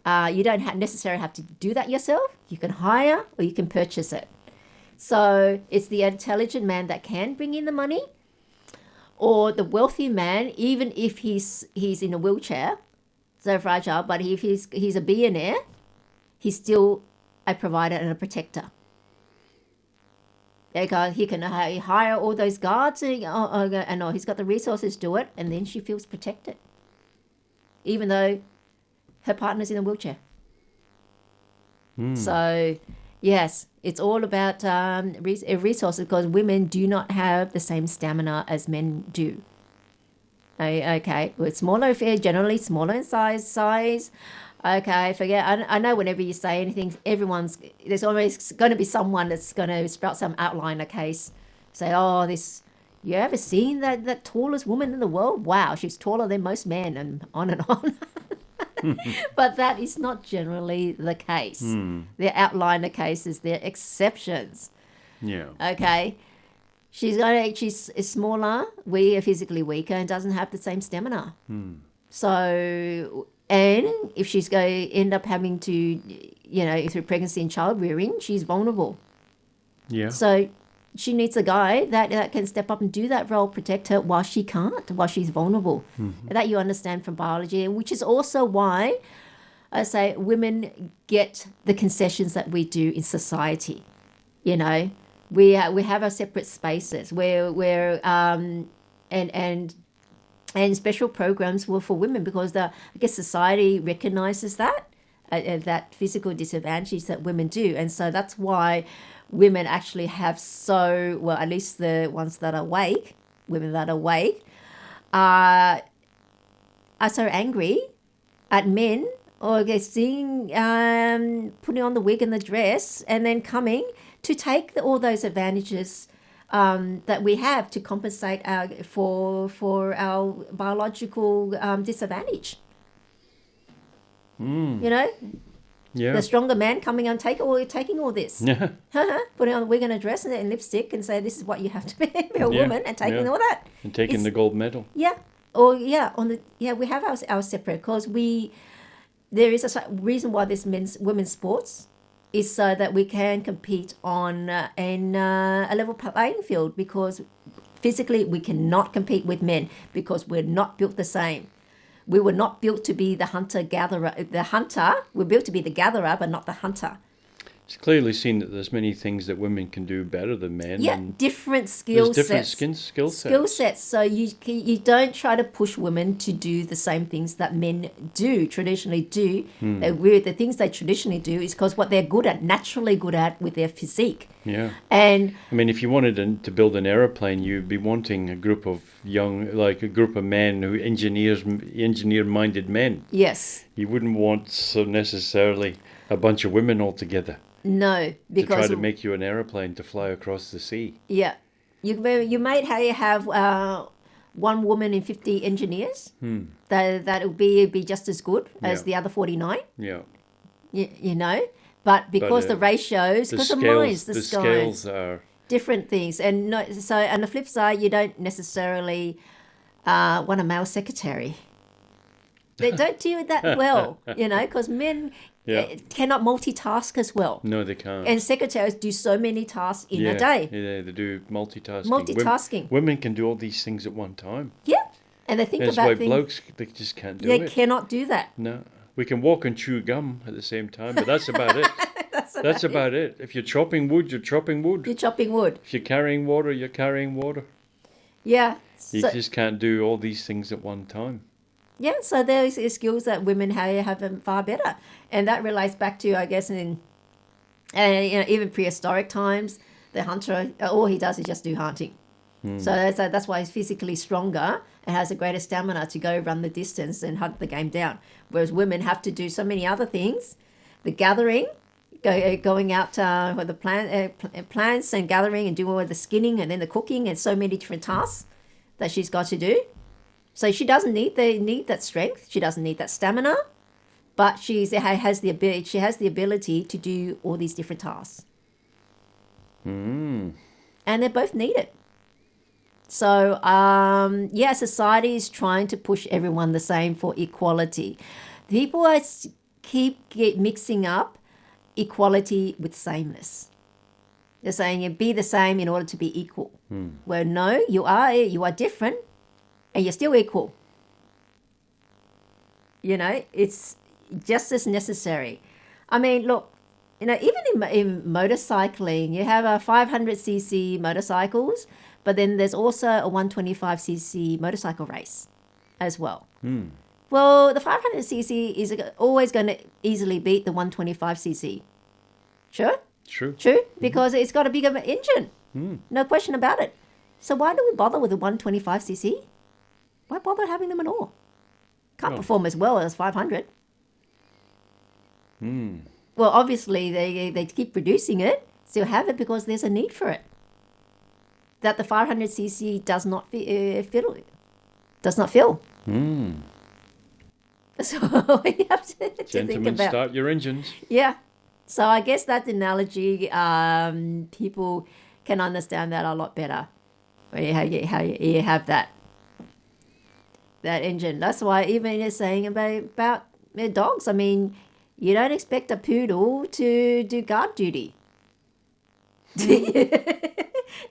You don't necessarily have to do that yourself. You can hire or you can purchase it. So it's the intelligent man that can bring in the money, or the wealthy man, even if he's in a wheelchair, so fragile, but if he's a billionaire, he's still a provider and a protector. Because he can hire all those guards and he's got the resources to do it, and then she feels protected. Even though her partner's in a wheelchair. So, yes, it's all about resources, because women do not have the same stamina as men do. Okay, we're smaller, generally smaller in size. Okay, forget. I know whenever you say anything, there's always going to be someone that's going to sprout some outliner case. Say, oh, you ever seen that tallest woman in the world? Wow, she's taller than most men, and on and on. But that is not generally the case. They're outliner cases, they're exceptions. Yeah. Okay. She's smaller, physically weaker, and doesn't have the same stamina. So, and if she's going to end up having to, through pregnancy and child rearing, she's vulnerable. Yeah. So she needs a guy that can step up and do that role, protect her while she can't, while she's vulnerable. That you understand from biology, and which is also why I say women get the concessions that we do in society. We have our separate spaces where and special programs were for women, because I guess society recognizes that. that physical disadvantage that women do. And so that's why women actually have at least the ones that are awake, women that are awake, are so angry at men or seeing putting on the wig and the dress and then coming to take all those advantages that we have to compensate for our biological disadvantage. You know, Yeah. the stronger man coming and taking all this, Yeah. putting on a wig and a dress and lipstick and say this is what you have to be a woman, and taking all that. And taking the gold medal. Yeah. Or we have our separate, because there is a reason why this women's sports is so that we can compete on a level playing field, because physically we cannot compete with men because we're not built the same. We were not built to be the hunter-gatherer. We're built to be the gatherer, but not the hunter. It's clearly seen that there's many things that women can do better than men. Yeah, and different skill there's different sets. skill sets. So you don't try to push women to do the same things that men traditionally do. The things they traditionally do is because what they're naturally good at with their physique. Yeah. And I mean, if you wanted to build an aeroplane, you'd be wanting a group of men who engineer-minded men. yes, You wouldn't want so necessarily a bunch of women all together no, to because try to make you an aeroplane to fly across the sea. yeah, you might have one woman in 50 engineers. That will be just as good as the other 49. Yeah. You know, but because the ratios, because the minds, the scales are different things, and on the flip side, you don't necessarily want a male secretary. They don't do that well, because men cannot multitask as well. No, they can't. And secretaries do so many tasks in a day. Yeah, they do multitasking. Multitasking. Women can do all these things at one time. Yeah, and they think That's about why things. blokes, they just can't do They it. cannot do that. No. We can walk and chew gum at the same time, but that's about it. That's about it. If you're chopping wood, you're chopping wood. You're chopping wood. If you're carrying water, you're carrying water. Yeah. You just can't do all these things at one time. Yeah, so there's skills that women have far better, and that relates back to, I guess, in even prehistoric times, the hunter, all he does is just do hunting. So that's why he's physically stronger and has a greater stamina to go run the distance and hunt the game down. Whereas women have to do so many other things, the gathering, going out with the plants and gathering and doing all the skinning and then the cooking and so many different tasks that she's got to do. So she doesn't need that strength. She doesn't need that stamina, but she has the ability to do all these different tasks. And they're both needed. So society is trying to push everyone the same for equality. People keep mixing up equality with sameness. They're saying you be the same in order to be equal. Well, no, you are different. And you're still equal. It's just as necessary. I mean, look, even in motorcycling, you have a 500cc motorcycles, but then there's also a 125cc motorcycle race as well. Well, the 500cc is always going to easily beat the 125cc. Sure? True, because it's got a bigger engine. No question about it. So why do we bother with the 125cc? Why bother having them at all? Can't perform as well as 500. Well, obviously, they keep producing it, still have it because there's a need for it. That the 500cc does not fill. So you have to think about. Start your engines. Yeah. So I guess that analogy, people can understand that a lot better. How you have that engine. That's why even you're saying about dogs. I mean, you don't expect a poodle to do guard duty.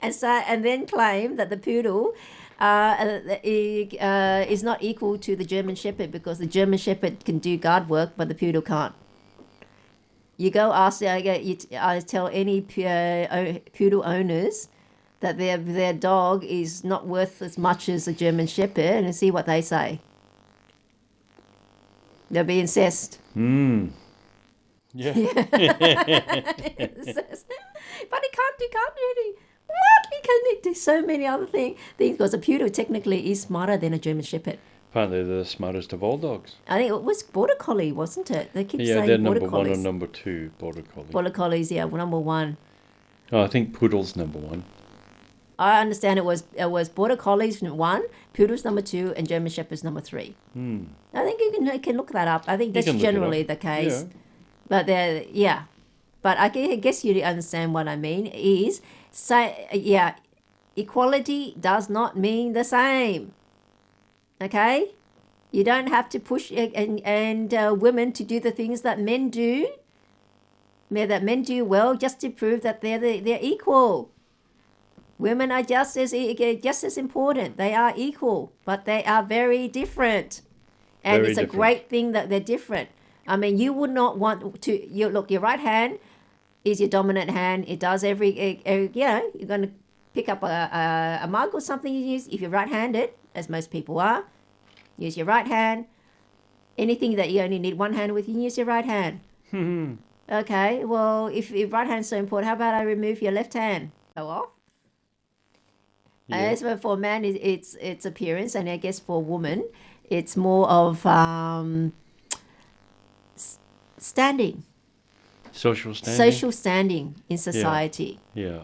and then claim that the poodle is not equal to the German Shepherd because the German Shepherd can do guard work, but the poodle can't. You go ask, I tell any poodle owners that their dog is not worth as much as a German Shepherd, and see what they say. They'll be incensed. Yeah. But you can't really. What? You can do so many other things because a poodle technically is smarter than a German Shepherd. Apparently they're the smartest of all dogs. I think it was Border Collie, wasn't it? They keep Yeah, saying they're Border number one Collies. or number two, Border Collie. Border Collies, yeah, number one. Oh, I think Poodle's number one. I understand it was Border Collies one, Poodles number two, and German Shepherds number three. I think you can look that up. I think that's can look it generally up. the case. Yeah. But yeah. But I guess you understand what I mean is equality does not mean the same. Okay? You don't have to push and women to do the things that men do. That men do well just to prove that they're equal. Women are just as important. They are equal, but they are very different. And Very it's a different. great thing that they're different. I mean, you would not want to. Your right hand is your dominant hand. It does you're going to pick up a mug or something you use. If you're right-handed, as most people are, use your right hand. Anything that you only need one hand with, you can use your right hand. Okay, well, if your right hand's so important, how about I remove your left hand? Go off. Yeah. As for a man, it's appearance, and I guess for a woman, it's more of standing. Social standing. Social standing in society. Yeah.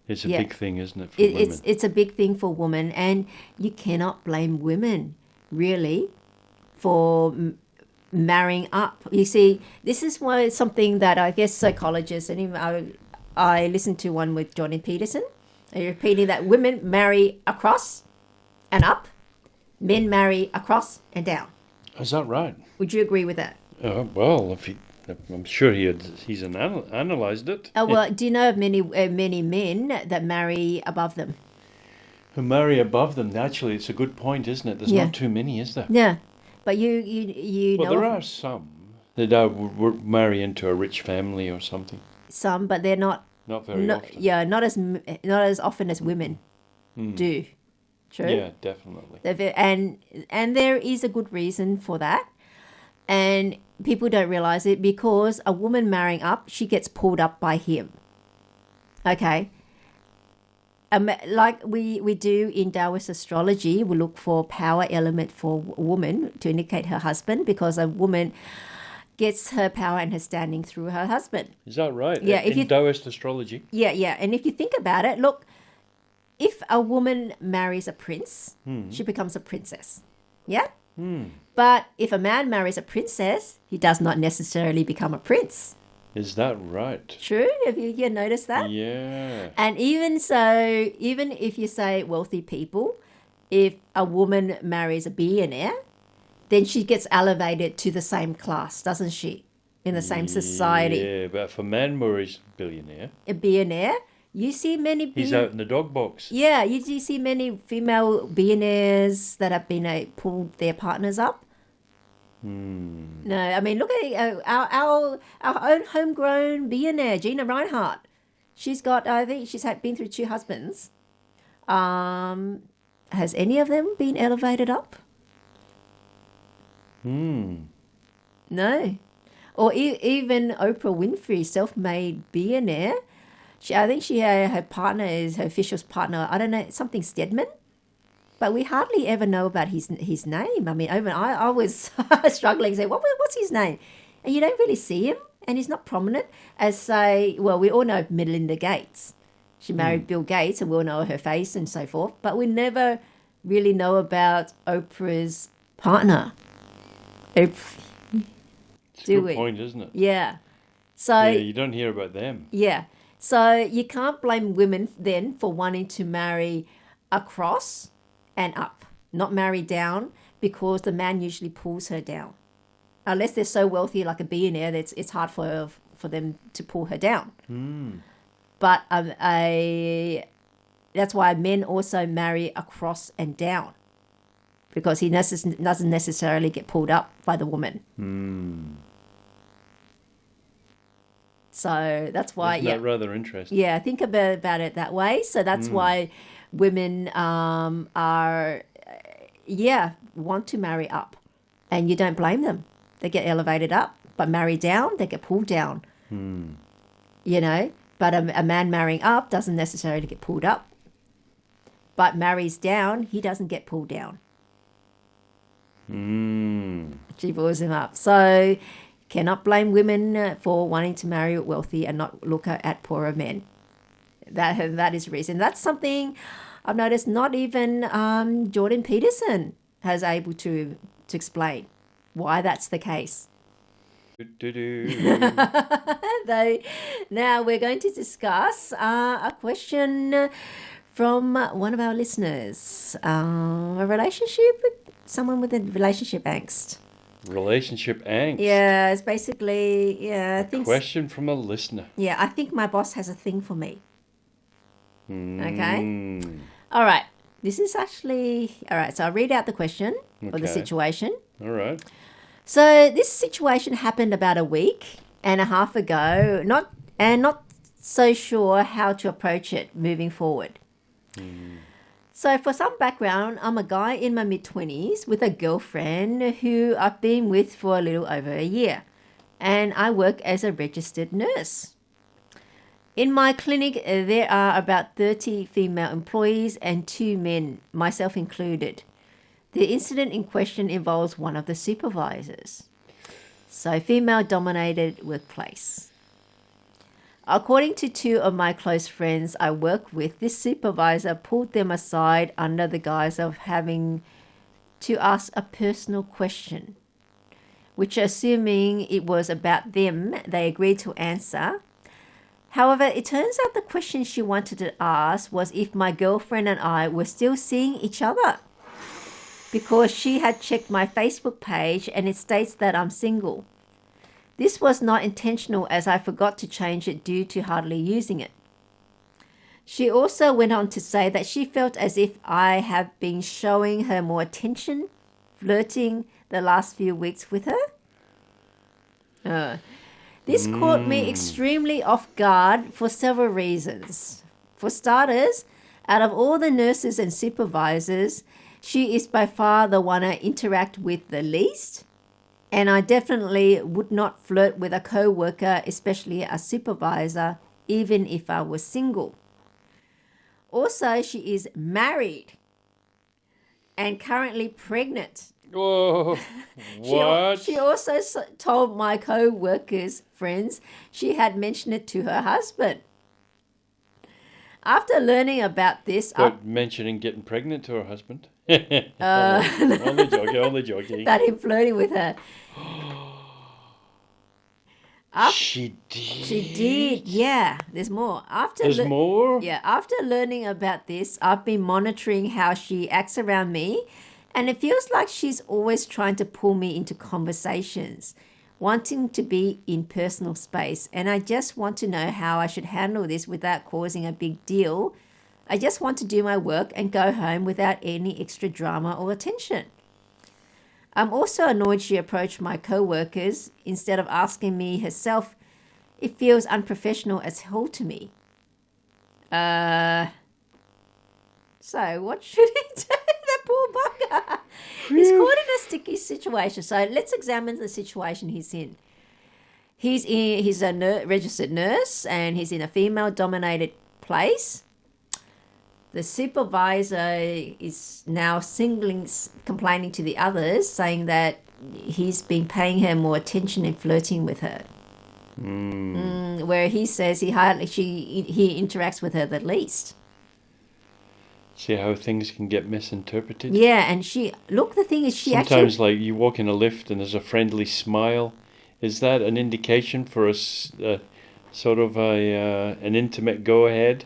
It's a Yeah. big thing, isn't it, for women? It's a big thing for women, and you cannot blame women really for marrying up. You see, this is why something that I guess psychologists and even I listened to one with Jordan Peterson, repeating that women marry across and up, men marry across and down. Is that right? Would you agree with that? Well, I'm sure he's analysed it. Well, do you know of many men that marry above them? Who marry above them? Naturally, it's a good point, isn't it? There's Yeah. not too many, is there? Yeah, but you Well, know there of are some that marry into a rich family or something. some, but they're not. Not very often. Yeah, not as often as women do. True. Yeah, definitely. And there is a good reason for that, and people don't realize it because a woman marrying up, she gets pulled up by him. Okay. Like we do in Taoist astrology, we look for power element for a woman to indicate her husband, because a woman gets her power and her standing through her husband. Is that right? Yeah, if In you- Taoist astrology. Yeah. And if you think about it, look, if a woman marries a prince, she becomes a princess. Yeah? But if a man marries a princess, he does not necessarily become a prince. Is that right? True? Have you noticed that? Yeah. And even so, even if you say wealthy people, if a woman marries a billionaire, then she gets elevated to the same class, doesn't she? In the same society. Yeah, but if a man marries a billionaire, A billionaire, you see many he's out in the dog box. Yeah, you do see many female billionaires that have been pulled their partners up. No, I mean, look at our own homegrown billionaire, Gina Reinhardt. She's got, I think she's been through 2 husbands. Has any of them been elevated up? No. Or even Oprah Winfrey, self-made billionaire. I think her partner is her official partner. I don't know, something Stedman. But we hardly ever know about his name. I mean, I was struggling to say, what's his name? And you don't really see him, and he's not prominent. As say, well, we all know Melinda Gates. She married Bill Gates, and we all know her face and so forth. But we never really know about Oprah's partner. It's a Do good we? point, isn't it? Yeah. So Yeah, you don't hear about them. yeah. So you can't blame women then for wanting to marry across and up, not marry down, because the man usually pulls her down. Unless they're so wealthy, like a billionaire, that it's hard for them to pull her down. But that's why men also marry across and down, because he doesn't necessarily get pulled up by the woman. So that's why, Isn't that rather interesting? yeah, think about it that way. So that's why women want to marry up, and you don't blame them. They get elevated up but marry down, they get pulled down. You know, but a man marrying up doesn't necessarily get pulled up. But marries down, he doesn't get pulled down. She pulls him up. So cannot blame women for wanting to marry wealthy and not look at poorer men. That is the reason. That's something I've noticed not even Jordan Peterson has able to explain why that's the case. Though, now we're going to discuss a question from one of our listeners. A relationship with someone with a relationship angst. Relationship angst? Yeah, it's basically, Question from a listener. Yeah, I think my boss has a thing for me. Okay? All right. This is actually... All right, so I'll read out the question or the situation. All right. So this situation happened about a week and a half ago, not so sure how to approach it moving forward. So for some background, I'm a guy in my mid-20s with a girlfriend who I've been with for a little over a year, and I work as a registered nurse. In my clinic, there are about 30 female employees and 2 men, myself included. The incident in question involves one of the supervisors. So female-dominated workplace. According to 2 of my close friends I work with, this supervisor pulled them aside under the guise of having to ask a personal question, which, assuming it was about them, they agreed to answer. However, it turns out the question she wanted to ask was if my girlfriend and I were still seeing each other, because she had checked my Facebook page and it states that I'm single. This was not intentional, as I forgot to change it due to hardly using it. She also went on to say that she felt as if I have been showing her more attention, flirting the last few weeks with her. This caught me extremely off guard for several reasons. For starters, out of all the nurses and supervisors, she is by far the one I interact with the least. And I definitely would not flirt with a co-worker, especially a supervisor, even if I was single. Also, she is married and currently pregnant. Whoa, what? She also told my co-workers' friends she had mentioned it to her husband. After learning about this... But mentioning getting pregnant to her husband? Only joking. That him flirting with her. She did? She did, yeah. There's more. There's more? Yeah, after learning about this, I've been monitoring how she acts around me, and it feels like she's always trying to pull me into conversations, wanting to be in personal space, and I just want to know how I should handle this without causing a big deal. I just want to do my work and go home without any extra drama or attention. I'm also annoyed she approached my co-workers instead of asking me herself. It feels unprofessional as hell to me. So what should he do? That poor bugger. He's caught in a sticky situation. So let's examine the situation he's in. He's a registered nurse and he's in a female-dominated place. The supervisor is now complaining to the others, saying that he's been paying her more attention and flirting with her. Where he says he interacts with her the least. See how things can get misinterpreted? Yeah, and the thing is sometimes like you walk in a lift and there's a friendly smile. Is that an indication for sort of an intimate go-ahead?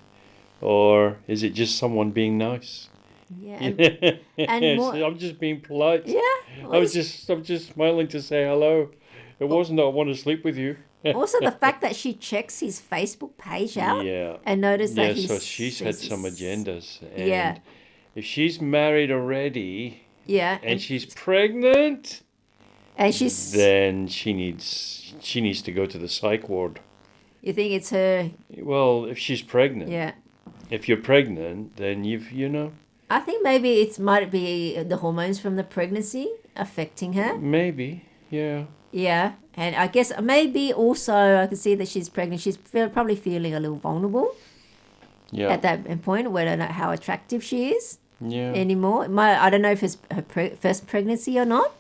Or is it just someone being nice? Yeah, and more, I'm just being polite. Yeah, I'm just smiling to say hello. It wasn't that I want to sleep with you. Also, the fact that she checks his Facebook page out and notices that so she's had some agendas. And if she's married already, and she's pregnant, and then she needs to go to the psych ward. You think it's her? Well, if she's pregnant, if you're pregnant, then you know. I think maybe it might be the hormones from the pregnancy affecting her. Maybe, yeah. Yeah, And I guess maybe also I can see that she's pregnant. She's probably feeling a little vulnerable Yeah. at that point. We don't know how attractive she is Yeah. anymore. I don't know if it's her first pregnancy or not.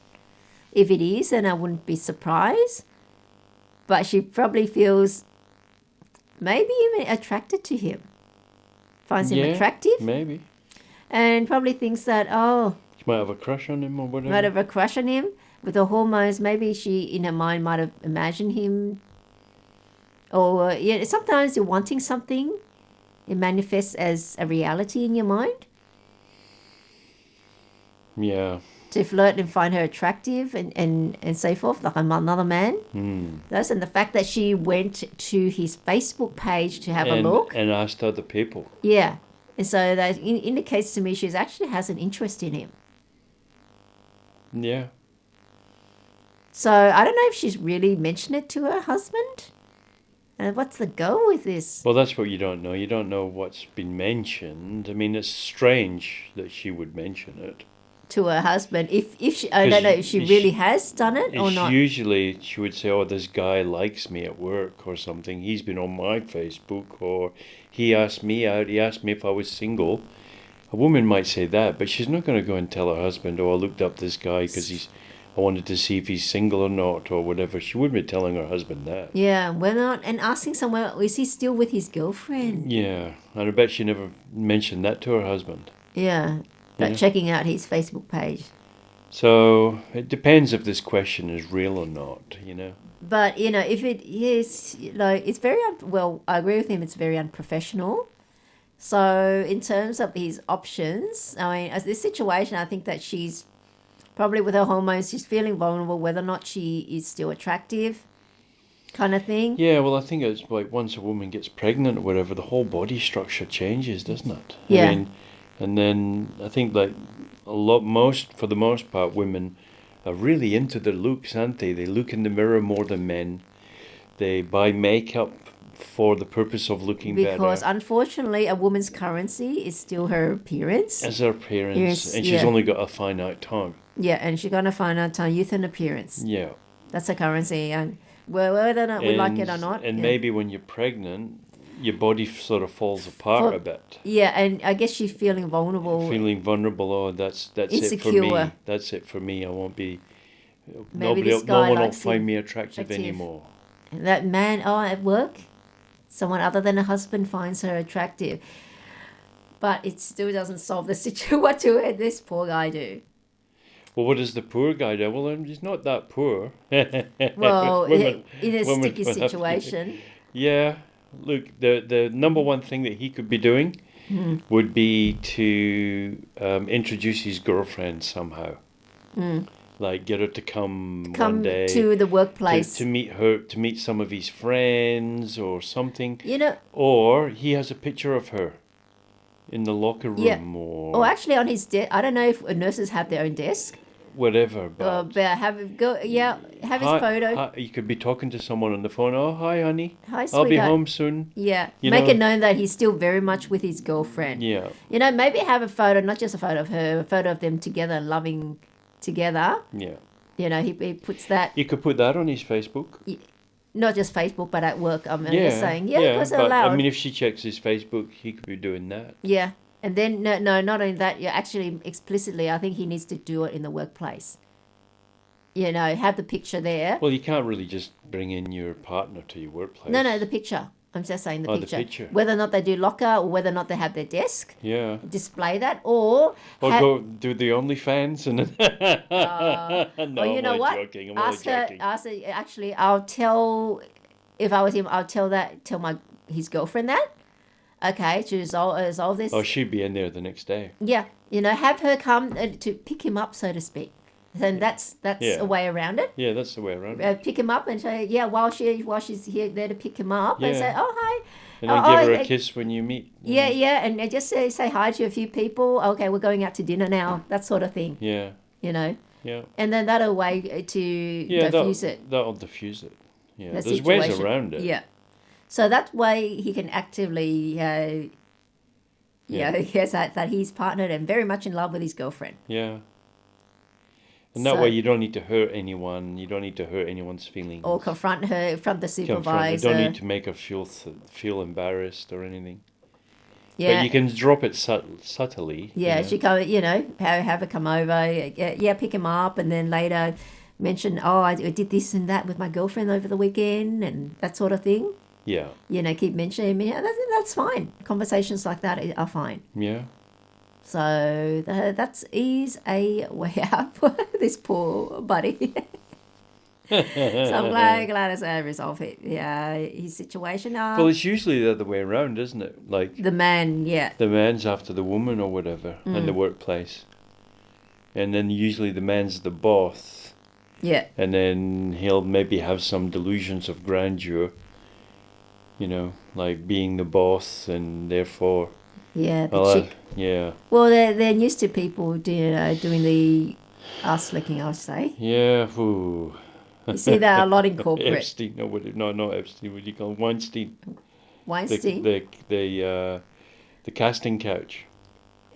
If it is, then I wouldn't be surprised. But she probably feels maybe even attracted to him. Finds him attractive. Maybe. And probably thinks that, She might have a crush on him or whatever. might have a crush on him. With the hormones, maybe she, in her mind, might have imagined him. Or, sometimes you're wanting something. It manifests as a reality in your mind. Yeah. To flirt and find her attractive and so forth, like another man. That's, and the fact that she went to his Facebook page to have a look. And asked other people. Yeah. And so that indicates to me she actually has an interest in him. Yeah. So I don't know if she's really mentioned it to her husband. And what's the goal with this? Well, that's what you don't know. You don't know what's been mentioned. I mean, it's strange that she would mention it. To her husband, if she, I don't know if she really has done it or not. Usually she would say, "Oh, this guy likes me at work or something. He's been on my Facebook, or he asked me out. He asked me if I was single." A woman might say that, but she's not going to go and tell her husband, "Oh, I looked up this guy because I wanted to see if he's single or not," or whatever. She wouldn't be telling her husband that. Yeah, we're not, and asking someone, is he still with his girlfriend? Yeah, and I bet she never mentioned that to her husband. Yeah. But checking out his Facebook page. So it depends if this question is real or not, But, if it is, it's very, I agree with him, it's very unprofessional. So in terms of his options, I mean, as this situation, I think that she's probably with her hormones, she's feeling vulnerable, whether or not she is still attractive kind of thing. Yeah, well, I think it's like once a woman gets pregnant or whatever, the whole body structure changes, doesn't it? Yeah. I mean, and then I think like for the most part, women are really into their looks, aren't they? They look in the mirror more than men. They buy makeup for the purpose of looking better. Because unfortunately, a woman's currency is still her appearance. As her appearance, and she's only got a finite time. Yeah, and she's going to find out time, youth and appearance. Yeah. That's a currency, and whether or not we like it or not. And maybe when you're pregnant, your body sort of falls apart a bit. Yeah, and I guess she's feeling vulnerable. Oh, that's insecure. It for me. That's it for me. I won't be. Maybe no one will find me attractive anymore. And that man, at work, someone other than a husband finds her attractive. But it still doesn't solve the situation. What do this poor guy do? Well, what does the poor guy do? Well, he's not that poor. Well, in a sticky situation. Yeah. Look, the number one thing that he could be doing would be to introduce his girlfriend somehow. Like get her to come one day to the workplace to meet some of his friends or something. Or he has a picture of her in the locker room or actually on his desk. I don't know if nurses have their own desk. Whatever, but have his photo. You could be talking to someone on the phone. Oh, hi, honey. Hi, sweetheart. I'll be home soon. Yeah, make it known that he's still very much with his girlfriend. Yeah. Maybe have a photo, not just a photo of her, a photo of them together, loving together. Yeah. He puts that. You could put that on his Facebook. Not just Facebook, but at work. I'm just saying, because they're allowed. I mean, if she checks his Facebook, he could be doing that. Yeah. And then, no, not only that, actually explicitly, I think he needs to do it in the workplace. Have the picture there. Well, you can't really just bring in your partner to your workplace. No, the picture. I'm just saying the picture. The picture. Whether or not they do locker or whether or not they have their desk. Yeah. Display that or go do the OnlyFans and no, you know what? Joking. I'm only joking. Ask her, actually, I'll tell, if I was him, I'll tell his girlfriend that. Okay, to resolve this. Oh, she'd be in there the next day. Yeah, have her come to pick him up, so to speak. And that's a way around it. Yeah, that's the way around it. Pick him up and say, while she's here there to pick him up, and say, oh, hi. And then give her a kiss when you meet. Yeah, and just say hi to a few people. Okay, we're going out to dinner now, that sort of thing. Yeah. Yeah. And then that'll way to diffuse it. That'll diffuse it. Yeah, there's ways around it. Yeah. So that way he can actively, he has that he's partnered and very much in love with his girlfriend. Yeah. And that way you don't need to hurt anyone. You don't need to hurt anyone's feelings. Or confront her in front of the supervisor. You don't need to make her feel embarrassed or anything. Yeah. But you can drop it subtly. Yeah, she come, have her come over. Yeah, pick him up, and then later mention, I did this and that with my girlfriend over the weekend, and that sort of thing. Yeah. Keep mentioning. That's fine. Conversations like that are fine. Yeah. So that is a way out for this poor buddy. So I'm glad it's resolved his situation. Well, it's usually the other way around, isn't it? Like the man, the man's after the woman or whatever in the workplace, and then usually the man's the boss. Yeah. And then he'll maybe have some delusions of grandeur. Like being the boss, and therefore. Yeah. Yeah. Well, they're used to people doing the ass licking, I would say. Yeah. Ooh. You see that a lot in corporate. Epstein, not Epstein. What do you call it? Weinstein? Weinstein. The casting couch.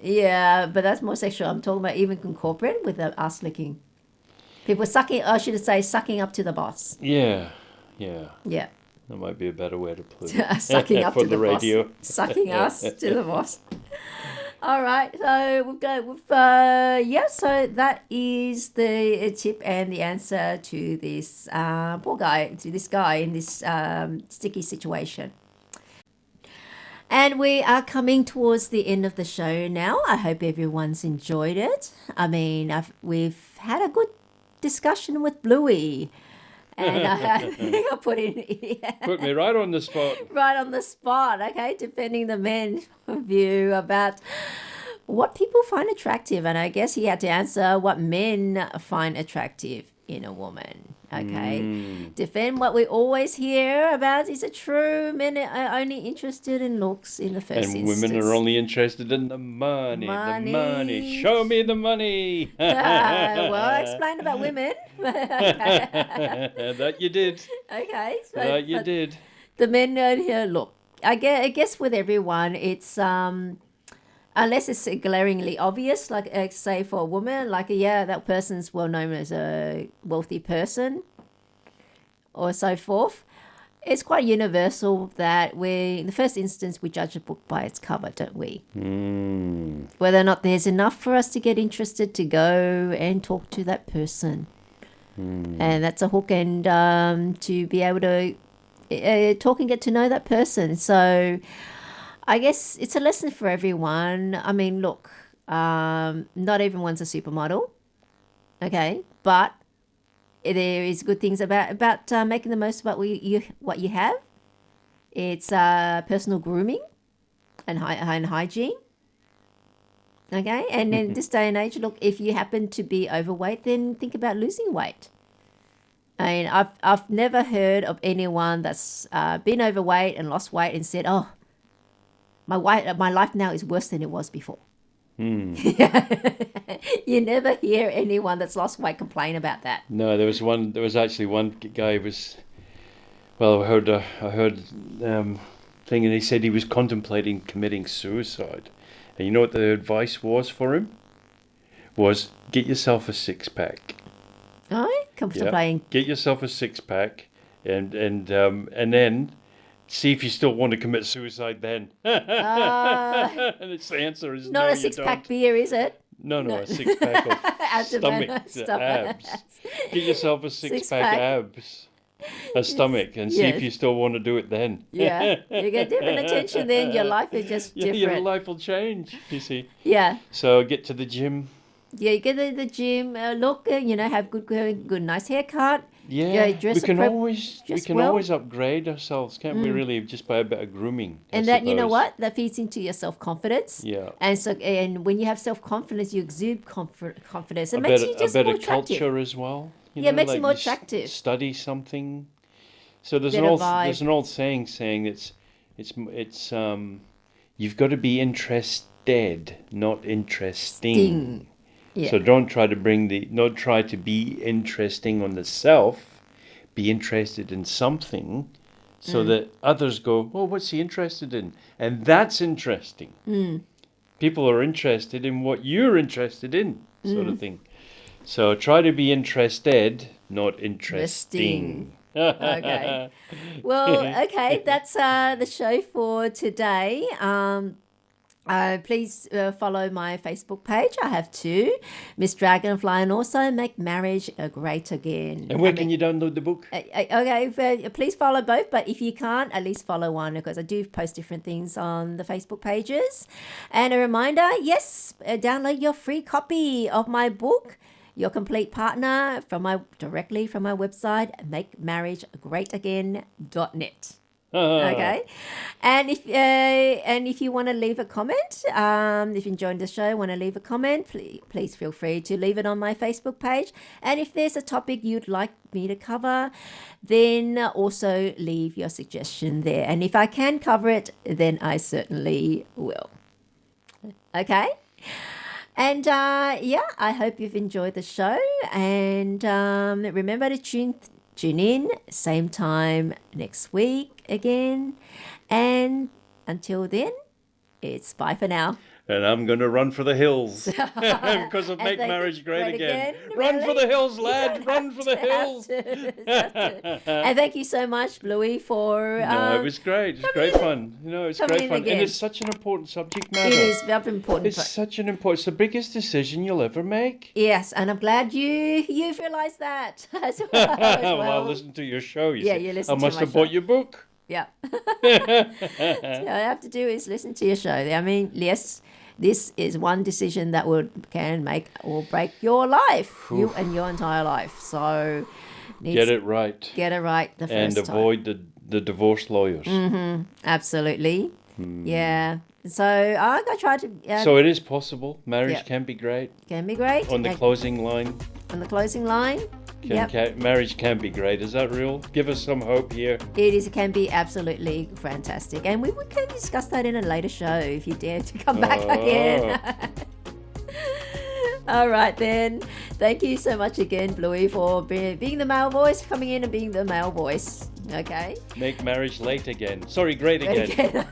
Yeah, but that's more sexual. I'm talking about even in corporate with the ass licking. People sucking up to the boss. Yeah. Yeah. That might be a better way to put it. Sucking up for to the radio. boss. Sucking us to the boss. All right, so so that is the tip and the answer to this poor guy, to this guy in this sticky situation. And we are coming towards the end of the show now. I hope everyone's enjoyed it. I mean, we've had a good discussion with Bluey. And I put me right on the spot. Right on the spot, okay, defending the men's view about what people find attractive. And I guess he had to answer what men find attractive in a woman, okay? Defend what we always hear about. Is it true men are only interested in looks in the first instance? And women are only interested in the money. The money. Show me the money. Well, explain about women. That you did. Okay. So, that you did. The men here, look, I guess with everyone, it's unless it's glaringly obvious, like say for a woman, like that person's well known as a wealthy person, or so forth. It's quite universal that in the first instance, we judge a book by its cover, don't we? Whether or not there's enough for us to get interested to go and talk to that person. And that's a hook, and to be able to talk and get to know that person. So I guess it's a lesson for everyone. I mean, look, not everyone's a supermodel, okay? But there is good things about making the most about what you have. It's personal grooming and hygiene, okay? And in this day and age, look, if you happen to be overweight, then think about losing weight. I mean, I've never heard of anyone that's been overweight and lost weight and said, "Oh, my life now is worse than it was before." You never hear anyone that's lost weight complain about that. No, there was actually one guy I heard thing, and he said he was contemplating committing suicide. And you know what the advice was for him? Was get yourself a 6-pack. Oh, contemplating. Yeah. Get yourself a 6-pack, and then see if you still want to commit suicide then. And its answer is not no, a 6-pack beer, is it? No, a 6-pack of stomach abs. Get yourself a 6-pack abs, a stomach, and see if you still want to do it then. Yeah, you get different attention then. Your life is just different. Your life will change, you see. Yeah. So get to the gym. Yeah, you get to the gym, look, have good, nice haircut. Yeah, dress we can always upgrade ourselves, can't we? Really, just by a bit of grooming. And that, you know what, that feeds into your self-confidence. Yeah. And when you have self-confidence, you exude confidence. It makes you just more attractive. A bit of culture as well. It makes you more attractive. Study something. So there's an old saying it's you've got to be interested, not interesting. Yeah. So don't try to be interesting on the self. Be interested in something, so that others go, "Oh, what's he interested in?" And that's interesting. People are interested in what you're interested in, sort of thing. So try to be interested, not interesting. Okay. Well, okay, that's the show for today. Please follow my Facebook page. I have two, Miss Dragonfly, and also Make Marriage Great Again. And where can you download the book? Okay, please follow both, but if you can't, at least follow one because I do post different things on the Facebook pages. And a reminder, yes, download your free copy of my book, Your Complete Partner, directly from my website, makemarriagegreatagain.net. Okay, and if you want to leave a comment, if you enjoyed the show, want to leave a comment, please feel free to leave it on my Facebook page. And if there's a topic you'd like me to cover, then also leave your suggestion there. And if I can cover it, then I certainly will. Okay. And I hope you've enjoyed the show. And remember to tune in same time next week again. And until then, it's bye for now. And I'm going to run for the hills because of Make Marriage Great Again. Run for the hills, lad. Run for the hills. And thank you so much, Bluey, for... No, it was great. It's great fun. It's great fun. Again. And it's such an important subject matter. It is very important. It's the biggest decision you'll ever make. Yes, and I'm glad you've realised that as well. Well, I listened to your show. You listen to I must have bought your book. Yeah. So all I have to do is listen to your show. I mean, yes, this is one decision that can make or break your life, you and your entire life. So get it right. Get it right the first and time. avoid the divorce lawyers. Mm-hmm. Absolutely. Yeah. So I'm going to try to... so it is possible. Marriage can be great. Can be great. On the closing line. On the closing line. Marriage can be great. Is that real? Give us some hope here. It can be absolutely fantastic. And we can discuss that in a later show if you dare to come back again. All right, then. Thank you so much again, Bluey, for being the male voice, coming in and being the male voice. Okay. Make marriage late again. Sorry, great again.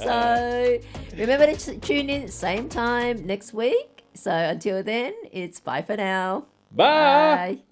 So remember to tune in same time next week. So until then, it's bye for now. Bye.